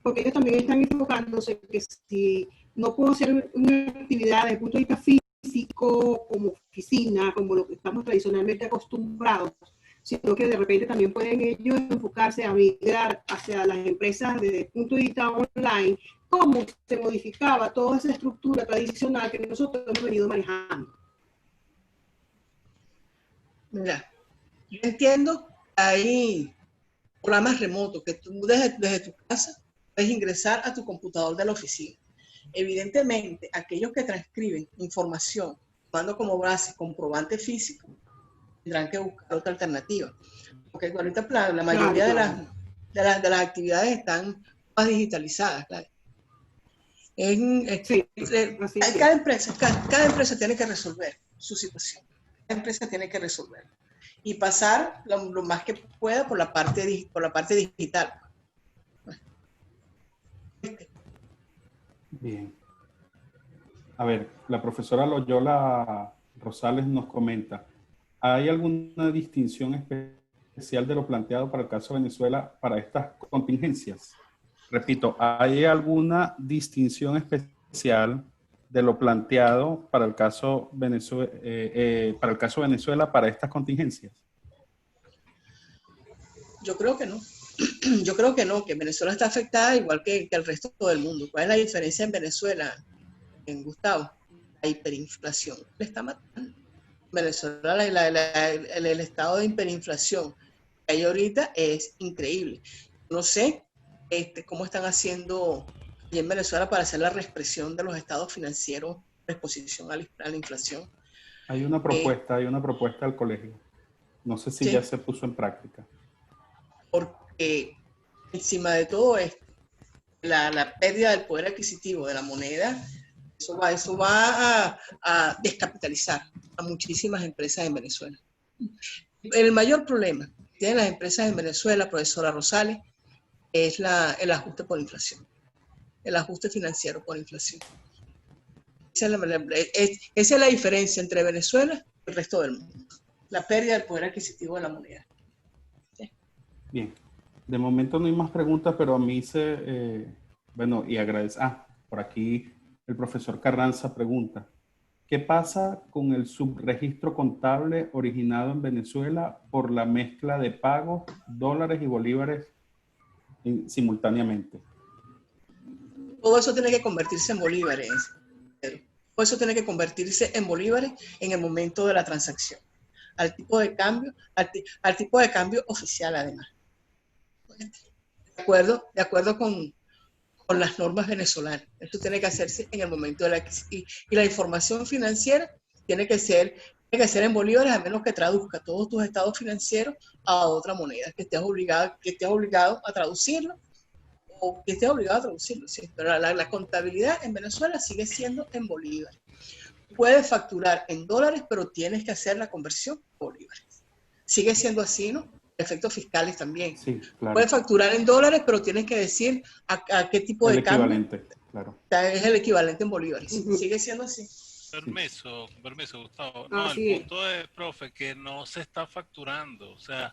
Porque ellos también están enfocándose que si no puedo hacer una actividad desde el punto de vista físico, como oficina, como lo que estamos tradicionalmente acostumbrados, sino que de repente también pueden ellos enfocarse a migrar hacia las empresas desde el punto de vista online, cómo se modificaba toda esa estructura tradicional que nosotros hemos venido manejando. Mira, yo entiendo que hay programas remotos que tú desde tu casa puedes ingresar a tu computador de la oficina. Evidentemente, aquellos que transcriben información tomando como base comprobante físico tendrán que buscar otra alternativa. Porque ahorita la mayoría de las actividades están más digitalizadas, claro. Sí, así es. Cada empresa tiene que resolver su situación. Cada empresa tiene que resolver y pasar lo más que pueda por la parte digital. Bien. A ver, la profesora Loyola Rosales nos comenta, ¿hay alguna distinción especial de lo planteado para el caso de Venezuela para estas contingencias? Repito, ¿hay alguna distinción especial de lo planteado para el caso Venezuela para estas contingencias? Yo creo que no. Yo creo que no, que Venezuela está afectada igual que el resto del mundo. ¿Cuál es la diferencia en Venezuela, en Gustavo? La hiperinflación le está matando. Venezuela, el estado de hiperinflación que hay ahorita es increíble. No sé cómo están haciendo allí en Venezuela para hacer la reexpresión de los estados financieros de exposición a la inflación. Hay una propuesta al colegio. No sé si Sí. ya se puso en práctica. Porque encima de todo esto, la pérdida del poder adquisitivo de la moneda, eso va a descapitalizar a muchísimas empresas en Venezuela. El mayor problema que tienen las empresas en Venezuela, profesora Rosales, es el ajuste por inflación, el ajuste financiero por inflación. Esa es la diferencia entre Venezuela y el resto del mundo, la pérdida del poder adquisitivo de la moneda. ¿Sí? Bien, de momento no hay más preguntas, pero a mí bueno, y agradezco. Por aquí el profesor Carranza pregunta, ¿qué pasa con el subregistro contable originado en Venezuela por la mezcla de pagos, dólares y bolívares simultáneamente? Todo eso tiene que convertirse en bolívares. Todo eso tiene que convertirse en bolívares en el momento de la transacción, al tipo de cambio oficial además. De acuerdo con las normas venezolanas. Esto tiene que hacerse en el momento de la adquisición. Y la información financiera tiene que ser en bolívares, a menos que traduzca todos tus estados financieros a otra moneda, que estés obligado a traducirlo, o que estés obligado a traducirlo, sí. Pero la contabilidad en Venezuela sigue siendo en bolívares. Puedes facturar en dólares, pero tienes que hacer la conversión en bolívares. Sigue siendo así, ¿no? Efectos fiscales también. Sí, claro. Puedes facturar en dólares, pero tienes que decir a qué tipo de cambio. El equivalente, claro. Es el equivalente en bolívares. Sigue siendo así. Permiso, Gustavo. No, el punto es, profe, que no se está facturando. O sea,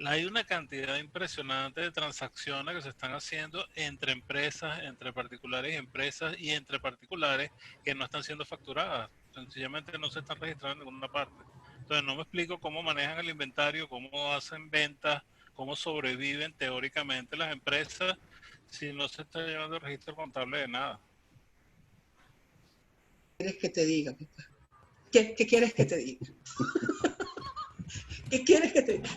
hay una cantidad impresionante de transacciones que se están haciendo entre empresas, entre particulares y empresas y entre particulares que no están siendo facturadas. Sencillamente no se están registrando en ninguna parte. Entonces no me explico cómo manejan el inventario, cómo hacen ventas, cómo sobreviven teóricamente las empresas si no se está llevando el registro contable de nada. ¿Qué quieres que te diga, papá? ¿Qué quieres que te diga? ¿Qué quieres que te diga?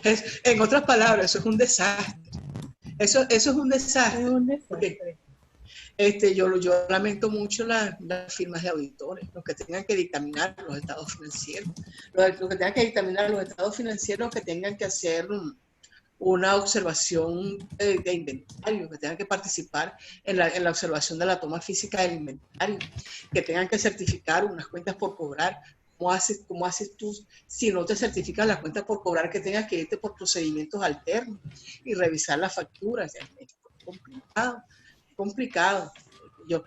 En otras palabras, eso es un desastre. Eso es un desastre. Es un desastre. Yo lamento mucho las firmas de auditores, los que tengan que dictaminar los estados financieros, los que tengan que dictaminar los estados financieros, que tengan que hacer una observación de inventario, que tengan que participar en la observación de la toma física del inventario, que tengan que certificar unas cuentas por cobrar. ¿Cómo haces tú si no te certificas las cuentas por cobrar, que tengas que irte por procedimientos alternos y revisar las facturas? Es complicado. Yo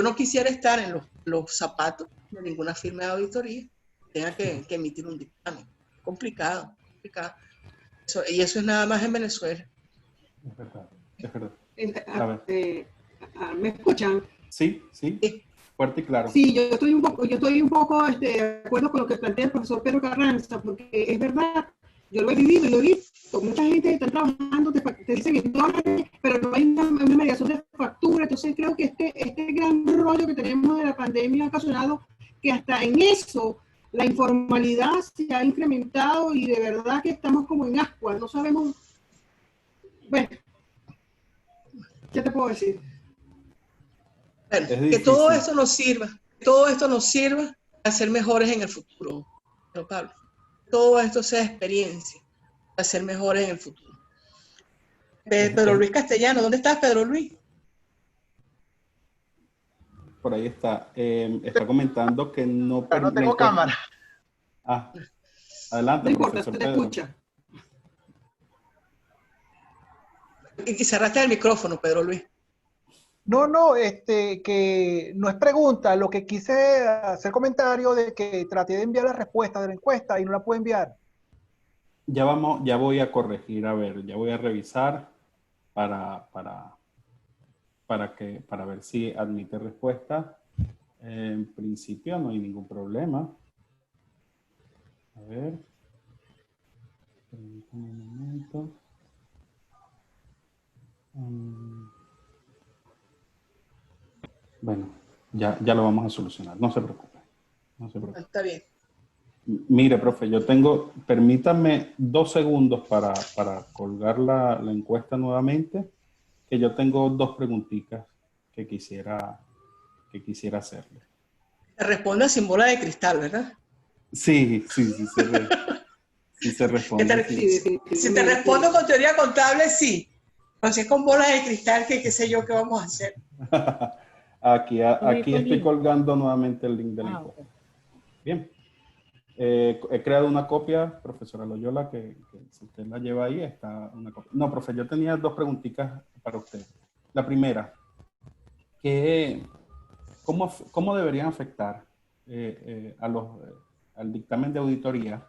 no quisiera estar en los zapatos de ninguna firma de auditoría que tenga que emitir un dictamen. Complicado. Y eso es nada más en Venezuela. Es verdad. ¿Me escuchan? Sí. Fuerte y claro. Sí, yo estoy un poco de acuerdo con lo que plantea el profesor Pedro Carranza, porque es verdad, yo lo he vivido y lo he visto. Mucha gente está trabajando, te dicen en dólares, pero no hay una mediación de factura. Entonces creo que este gran rollo que tenemos de la pandemia ha ocasionado que hasta en eso la informalidad se ha incrementado y de verdad que estamos como en ascuas, no sabemos. Bueno, ¿qué te puedo decir? Bueno, que todo esto nos sirva a ser mejores en el futuro, pero Pablo. Todo esto sea experiencia para ser mejores en el futuro. Pedro Luis Castellano, ¿dónde estás, Pedro Luis? por ahí está. Está comentando que no... Pero no tengo cámara. Ah, adelante, No importa, profesor se te Pedro. escucha. Y cerraste el micrófono, Pedro Luis. No, que no es pregunta. Lo que quise hacer comentario de que traté de enviar la respuesta de la encuesta y no la puedo enviar. Ya voy a corregir, a ver, ya voy a revisar para ver si admite respuesta. En principio no hay ningún problema. A ver. Permítame un momento. Bueno, ya lo vamos a solucionar. No se preocupe. No se preocupe. Está bien. Mire, profe, permítame 2 segundos para colgar la encuesta nuevamente, que yo tengo 2 preguntitas que quisiera hacerle. Te responde sin bola de cristal, ¿verdad? Sí, se responde. Si te respondo con teoría contable, sí. Pero si es con bolas de cristal, qué sé yo qué vamos a hacer. Aquí estoy colgando nuevamente el link de la encuesta. Bien. He creado una copia, profesora Loyola, que si usted la lleva ahí, está una copia. No, profe, yo tenía 2 preguntitas para usted. La primera, ¿cómo deberían afectar al dictamen de auditoría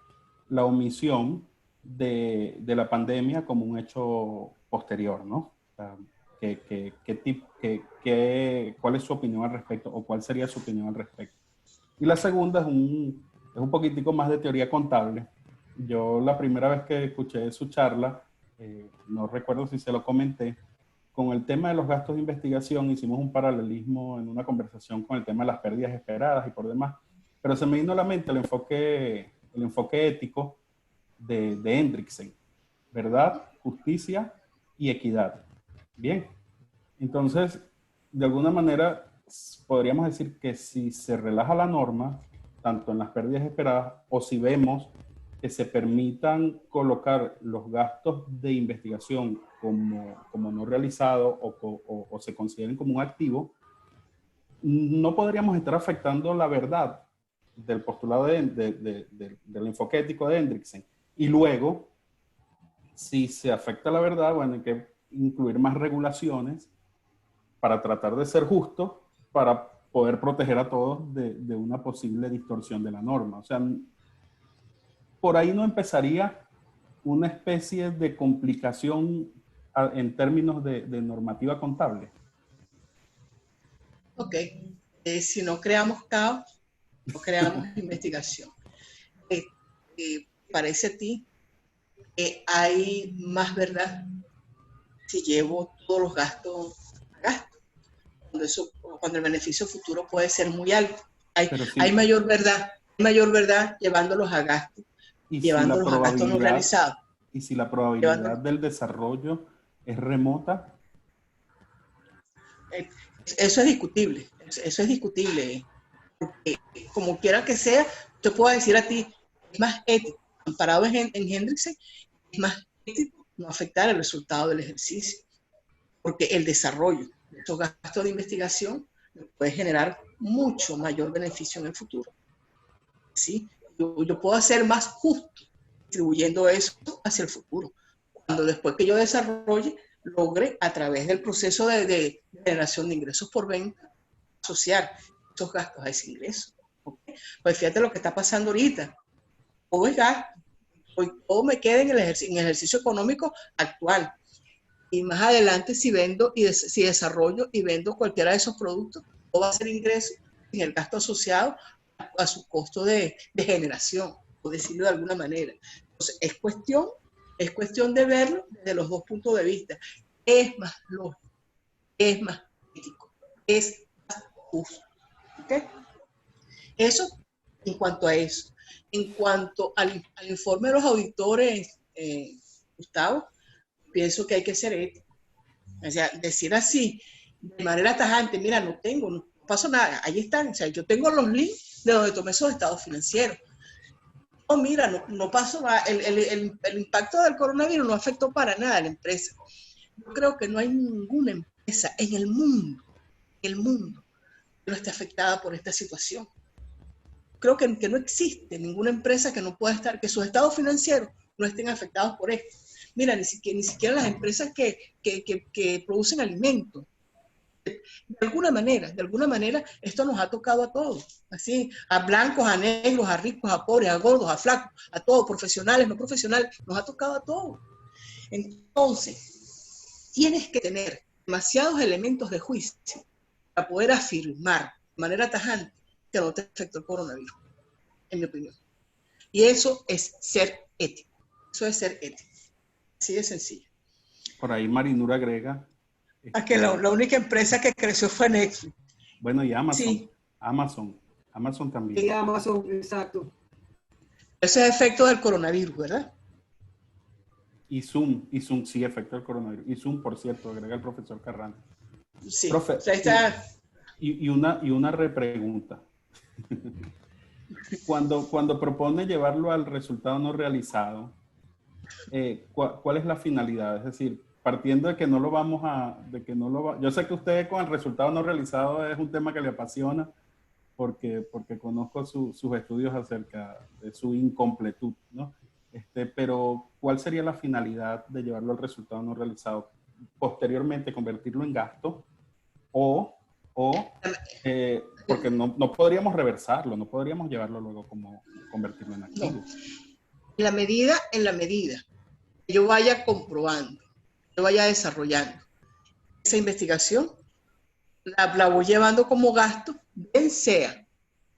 la omisión de la pandemia como un hecho posterior, ¿no? O sea, ¿cuál es su opinión al respecto, o cuál sería su opinión al respecto? Y la segunda es un poquitico más de teoría contable. Yo la primera vez que escuché su charla, no recuerdo si se lo comenté, con el tema de los gastos de investigación hicimos un paralelismo en una conversación con el tema de las pérdidas esperadas y por demás, pero se me vino a la mente el enfoque ético de Hendriksen: verdad, justicia y equidad. Bien, entonces, de alguna manera podríamos decir que si se relaja la norma, tanto en las pérdidas esperadas, o si vemos que se permitan colocar los gastos de investigación como no realizados o se consideren como un activo, no podríamos estar afectando la verdad del postulado del enfoque ético de Hendriksen. Y luego, si se afecta la verdad, bueno, hay que incluir más regulaciones para tratar de ser justo, para poder proteger a todos de una posible distorsión de la norma. O sea, por ahí no empezaría una especie de complicación en términos de normativa contable. Ok. Si no creamos caos, no creamos investigación. ¿Parece a ti que hay más verdad si llevo todos los gastos a gasto? Cuando el beneficio futuro puede ser muy alto. Hay mayor verdad llevándolos a gasto, llevándolos a gastos no realizados. ¿Y si la probabilidad del desarrollo es remota? Eso es discutible. Eso es discutible. Porque, como quiera que sea, yo puedo decir a ti, es más ético, amparado en Hendriksen, es más ético no afectar el resultado del ejercicio. Porque el desarrollo de estos gastos de investigación puede generar mucho mayor beneficio en el futuro. ¿Sí? Yo puedo ser más justo distribuyendo eso hacia el futuro. Cuando después que yo desarrolle, logre a través del proceso de generación de ingresos por venta, asociar esos gastos a ese ingreso. ¿Okay? Pues fíjate lo que está pasando ahorita. Todo es gasto. Todo me queda en el ejercicio económico actual. Y más adelante, si vendo y si desarrollo y vendo cualquiera de esos productos, todo va a ser ingreso en el gasto asociado a su costo de generación, por decirlo de alguna manera. Entonces, es cuestión de verlo desde los 2 puntos de vista. Es más lógico, es más ético, es más justo. ¿Okay? Eso en cuanto a eso. En cuanto al informe de los auditores, Gustavo, pienso que hay que ser ético. O sea, decir así, de manera tajante, mira, no pasó nada, ahí están. O sea, yo tengo los links de donde tomé esos estados financieros. No, mira, no pasó nada. El impacto del coronavirus no afectó para nada a la empresa. Yo creo que no hay ninguna empresa en el mundo no esté afectada por esta situación. Creo que no existe ninguna empresa que no pueda estar, que sus estados financieros no estén afectados por esto. Mira, ni siquiera las empresas que producen alimentos. De alguna manera, esto nos ha tocado a todos, así, a blancos, a negros, a ricos, a pobres, a gordos, a flacos, a todos, profesionales, no profesionales, nos ha tocado a todos. Entonces, tienes que tener demasiados elementos de juicio para poder afirmar de manera tajante que no te afectó el coronavirus, en mi opinión. Y eso es ser ético. Eso es ser ético. Así de sencillo. Por ahí Marinur agrega. Que la única empresa que creció fue Netflix. Bueno, y Amazon. Sí. Amazon también. Y Amazon, exacto. Ese es efecto del coronavirus, ¿verdad? Y Zoom, sí, efecto del coronavirus. Y Zoom, por cierto, agrega el profesor Carranza. Sí. Profe, O sea, ahí está. Y una repregunta. Cuando propone llevarlo al resultado no realizado, ¿cuál es la finalidad? Es decir, partiendo de que no lo vamos a, yo sé que usted con el resultado no realizado es un tema que le apasiona, porque conozco sus estudios acerca de su incompletud, ¿no? Pero ¿cuál sería la finalidad de llevarlo al resultado no realizado? Posteriormente convertirlo en gasto porque no podríamos reversarlo, no podríamos llevarlo luego como convertirlo en activo. No. En la medida que yo vaya comprobando, yo vaya desarrollando esa investigación, la voy llevando como gasto, bien sea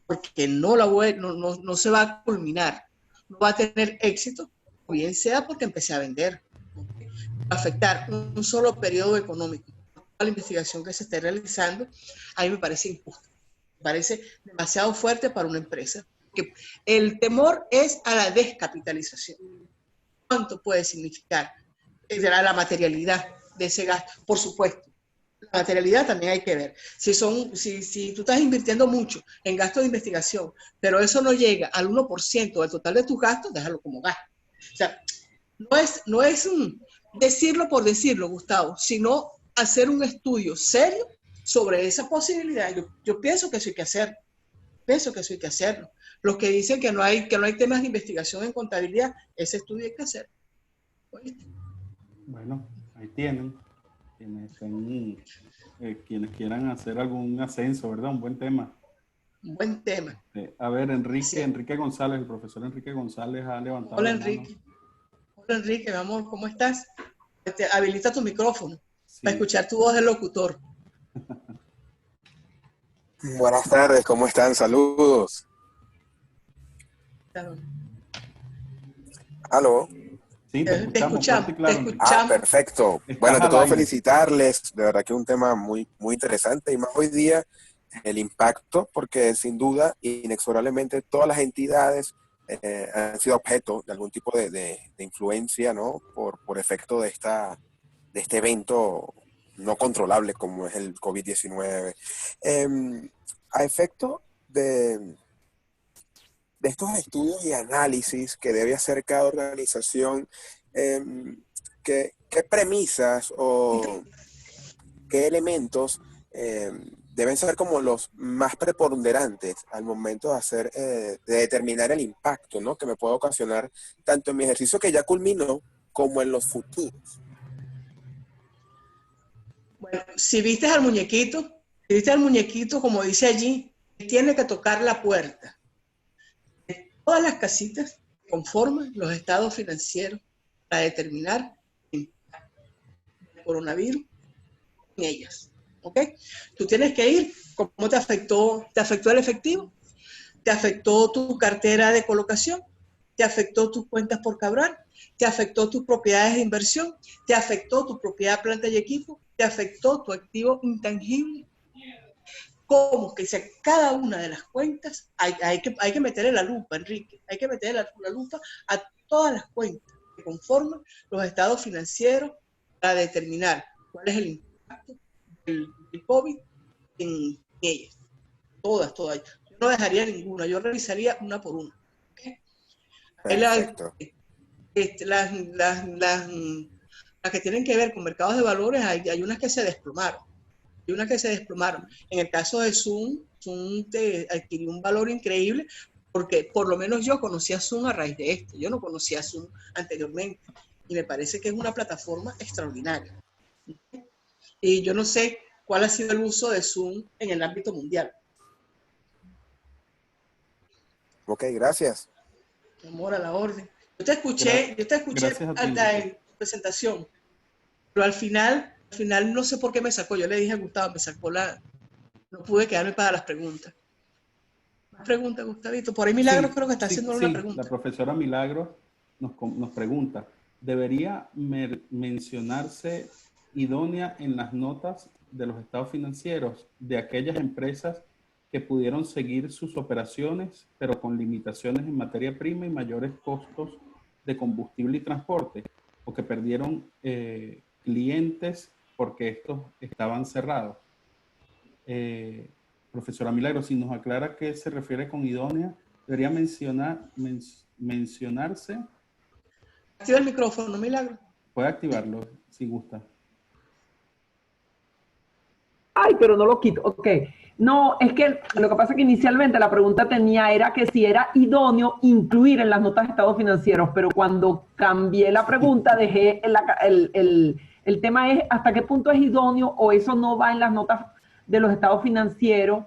porque no se va a culminar, no va a tener éxito, o bien sea porque empecé a vender. Va a afectar un solo periodo económico. La investigación que se esté realizando, a mí me parece injusto, me parece demasiado fuerte para una empresa. Que el temor es a la descapitalización. ¿Cuánto puede significar la materialidad de ese gasto? Por supuesto, la materialidad también hay que ver. Si tú estás invirtiendo mucho en gastos de investigación, pero eso no llega al 1% del total de tus gastos, déjalo como gasto. O sea, no es decirlo por decirlo, Gustavo, sino hacer un estudio serio sobre esa posibilidad. Yo pienso que eso hay que hacer. Pienso que eso hay que hacerlo. Los que dicen que no hay temas de investigación en contabilidad, ese estudio hay que hacer. ¿Oíste? Bueno, ahí tienen. Quienes quieran hacer algún ascenso, ¿verdad? Un buen tema. Un buen tema. A ver, Sí. Enrique González, el profesor Enrique González ha levantado Hola, la mano. Enrique. Hola, Enrique, mi amor, ¿cómo estás? Habilita tu micrófono Sí. para escuchar tu voz de locutor. Buenas tardes, ¿cómo están? Saludos. Claro. ¿Aló? Sí, te escuchamos. Fuerte y claro, Enrique. Perfecto. Estás Bueno, ante al todo aire. felicitarles, de verdad que es un tema muy, muy interesante, y más hoy día el impacto, porque sin duda, inexorablemente, todas las entidades han sido objeto de algún tipo de influencia, ¿no? Por efecto de este evento no controlable como es el COVID-19. A efecto de estos estudios y análisis que debe hacer cada organización, ¿qué premisas o qué elementos deben ser como los más preponderantes al momento de determinar el impacto, ¿no? Que me puede ocasionar tanto en mi ejercicio que ya culminó como en los futuros? Bueno, si viste al muñequito, como dice allí, tiene que tocar la puerta. Todas las casitas conforman los estados financieros para determinar el impacto del coronavirus en ellas. ¿Ok? Tú tienes que ir, ¿cómo te afectó el efectivo? ¿Te afectó tu cartera de colocación? ¿Te afectó tus cuentas por cobrar? ¿Te afectó tus propiedades de inversión? ¿Te afectó tu propiedad, planta y equipo? ¿Te afectó tu activo intangible? ¿Cómo? Que sea cada una de las cuentas, hay que meterle la lupa, Enrique, hay que meterle la lupa a todas las cuentas que conforman los estados financieros para determinar cuál es el impacto del COVID en ellas. Todas. Yo no dejaría ninguna, yo revisaría una por una. ¿Okay? Perfecto. Las que tienen que ver con mercados de valores, hay unas que se desplomaron. y unas que se desplomaron. En el caso de Zoom, Zoom te adquirió un valor increíble porque por lo menos yo conocía Zoom a raíz de esto. Yo no conocía Zoom anteriormente y me parece que es una plataforma extraordinaria. Y yo no sé cuál ha sido el uso de Zoom en el ámbito mundial. Ok, gracias. Amor, a la orden. Yo te escuché Gracias a ti, hasta Enrique. en tu presentación, pero al final no sé por qué me sacó. Yo le dije a Gustavo, me sacó no pude quedarme para las preguntas. Más preguntas, Gustavito. Por ahí Milagros creo que está haciendo una Sí, la pregunta. profesora Milagros nos pregunta, ¿debería mencionarse idónea en las notas de los estados financieros de aquellas empresas que pudieron seguir sus operaciones, pero con limitaciones en materia prima y mayores costos de combustible y transporte, o que perdieron clientes porque estos estaban cerrados? Profesora Milagros, si nos aclara qué se refiere con idónea, debería mencionarse. Activa el micrófono, Milagros. Puede activarlo si gusta. Ay, pero no lo quito. Ok. No, es que lo que pasa es que inicialmente la pregunta era que si era idóneo incluir en las notas de estados financieros, pero cuando cambié la pregunta dejé el tema es hasta qué punto es idóneo o eso no va en las notas de los estados financieros,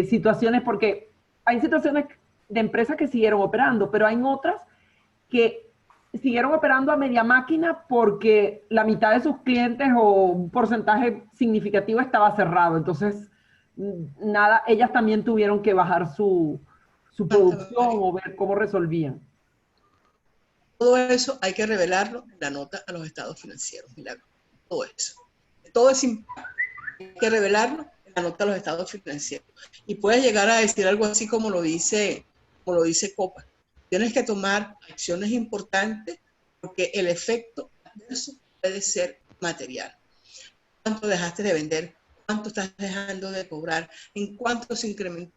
situaciones, porque hay situaciones de empresas que siguieron operando, pero hay otras que siguieron operando a media máquina porque la mitad de sus clientes o un porcentaje significativo estaba cerrado. Entonces, nada, ellas también tuvieron que bajar su producción o ver cómo resolvían. Todo eso hay que revelarlo en la nota a los estados financieros, Milagros. Todo eso. Todo es importante. Hay que revelarlo en la nota a los estados financieros. Y puedes llegar a decir algo así como lo dice Copa. Tienes que tomar acciones importantes porque el efecto adverso puede ser material. ¿Cuánto dejaste de vender? ¿Cuánto estás dejando de cobrar? ¿En cuánto se incrementaron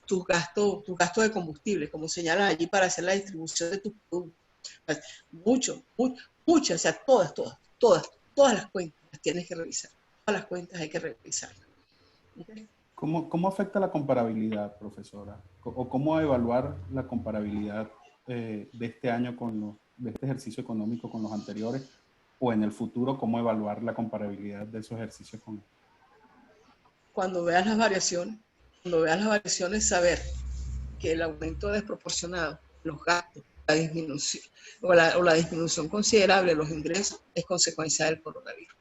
tus gastos de combustible, como señalas allí para hacer la distribución de tus productos? Muchas, o sea, todas las cuentas las tienes que revisar. Todas las cuentas hay que revisarlas. ¿Okay? ¿Cómo afecta la comparabilidad, profesora? ¿O cómo evaluar la comparabilidad de este año de este ejercicio económico con los anteriores? ¿O en el futuro, cómo evaluar la comparabilidad de esos ejercicios con estos? Cuando veas las variaciones, saber que el aumento desproporcionado, los gastos, la disminución o la disminución considerable de los ingresos es consecuencia del coronavirus.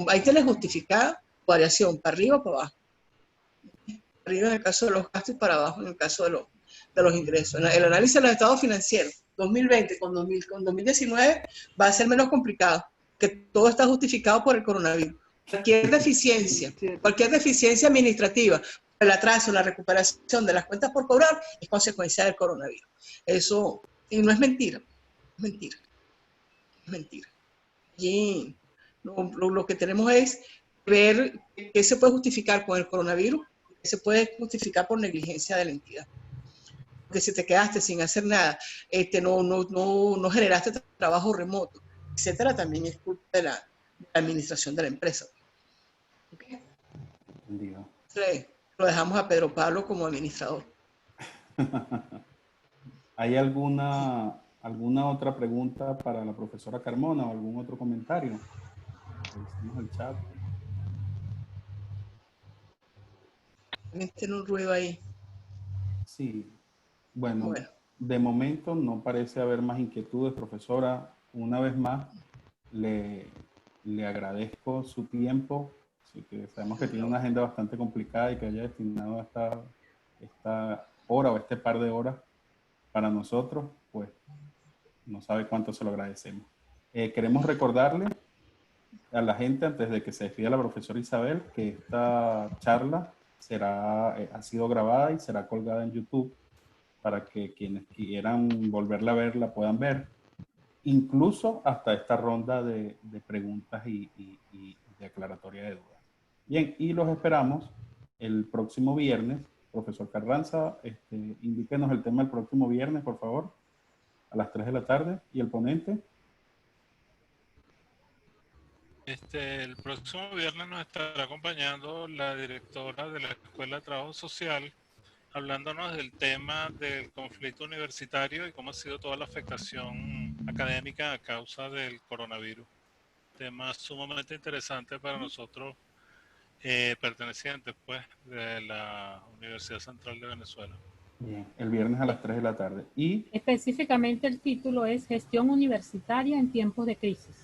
Ahí tienes justificada variación para arriba o para abajo. Arriba en el caso de los gastos y para abajo en el caso de los ingresos. El análisis de los estados financieros 2020 con 2019 va a ser menos complicado, que todo está justificado por el coronavirus. Cualquier deficiencia administrativa, el atraso, la recuperación de las cuentas por cobrar es consecuencia del coronavirus. Eso, y no es mentira, es mentira. Y lo que tenemos es ver qué se puede justificar con el coronavirus, qué se puede justificar por negligencia de la entidad. Porque si te quedaste sin hacer nada, no generaste trabajo remoto, etcétera, también es culpa de la administración de la empresa. ¿Okay? Sí, lo dejamos a Pedro Pablo como administrador. ¿Hay alguna otra pregunta para la profesora Carmona o algún otro comentario? Revisemos el chat. También tiene un ruido ahí. Sí. Bueno, de momento no parece haber más inquietudes, profesora. Una vez más, le agradezco su tiempo. Así que sabemos que tiene una agenda bastante complicada y que haya destinado esta hora o este par de horas para nosotros, pues no sabe cuánto se lo agradecemos. Queremos recordarle a la gente, antes de que se despida la profesora Isabel, que esta charla ha sido grabada y será colgada en YouTube para que quienes quieran volverla a ver la puedan ver, incluso hasta esta ronda de preguntas y de aclaratoria de dudas. Bien, y los esperamos el próximo viernes. Profesor Carranza, indíquenos el tema del próximo viernes, por favor, a las 3 de la tarde. ¿Y el ponente? El próximo viernes nos estará acompañando la directora de la Escuela de Trabajo Social, hablándonos del tema del conflicto universitario y cómo ha sido toda la afectación académica a causa del coronavirus. Tema sumamente interesante para nosotros pertenecientes pues de la Universidad Central de Venezuela. Bien, el viernes a las 3 de la tarde. Y específicamente el título es Gestión Universitaria en Tiempos de Crisis,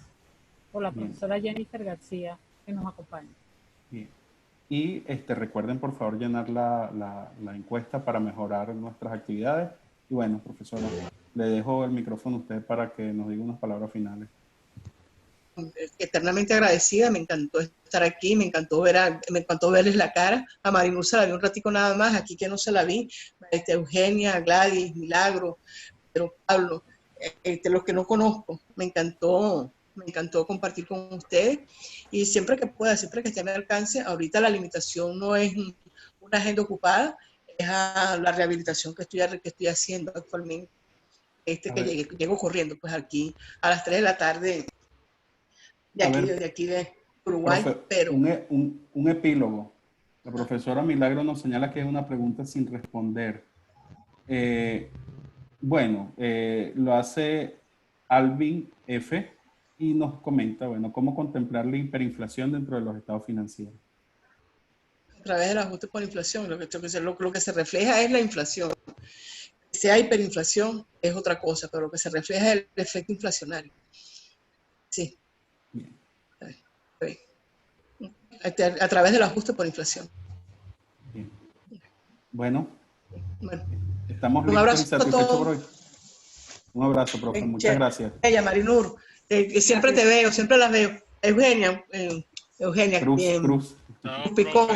por la profesora Jennifer García, que nos acompaña. Bien. Y recuerden por favor llenar la encuesta para mejorar nuestras actividades. Y bueno, profesora, le dejo el micrófono a usted para que nos diga unas palabras finales. Eternamente agradecida, me encantó estar aquí, me encantó verles la cara. A Marinur se la vi un ratico nada más, aquí que no se la vi, Eugenia, Gladys, Milagro, pero Pablo, los que no conozco, me encantó compartir con ustedes y siempre que pueda, siempre que esté a mi alcance. Ahorita la limitación no es una agenda ocupada, es a la rehabilitación que estoy haciendo actualmente, que llego corriendo pues aquí a las 3 de la tarde de aquí de Uruguay. Pero un epílogo. La profesora Milagro nos señala que es una pregunta sin responder. Lo hace Alvin F. y nos comenta, cómo contemplar la hiperinflación dentro de los estados financieros. A través del ajuste por inflación, lo que se refleja es la inflación. Si hay hiperinflación es otra cosa, pero lo que se refleja es el efecto inflacionario. Sí. Bien. A través del ajuste por inflación. Bien. Bueno. Estamos listos. Un abrazo y satisfechos por hoy. Un abrazo, profe. Muchas gracias. Ella, Marinur, siempre te veo, siempre las veo. Eugenia, Cruz. Picón.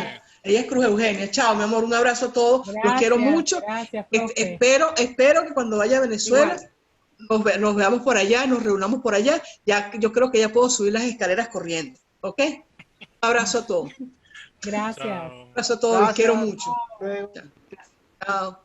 Ella es Cruz Eugenia. Chao, mi amor, un abrazo a todos. Los quiero mucho. Gracias, espero que cuando vaya a Venezuela nos veamos por allá, nos reunamos por allá. Yo creo que ya puedo subir las escaleras corriendo. ¿Ok? Un abrazo a todos. Gracias. Un abrazo a todos. Los quiero mucho. Chao.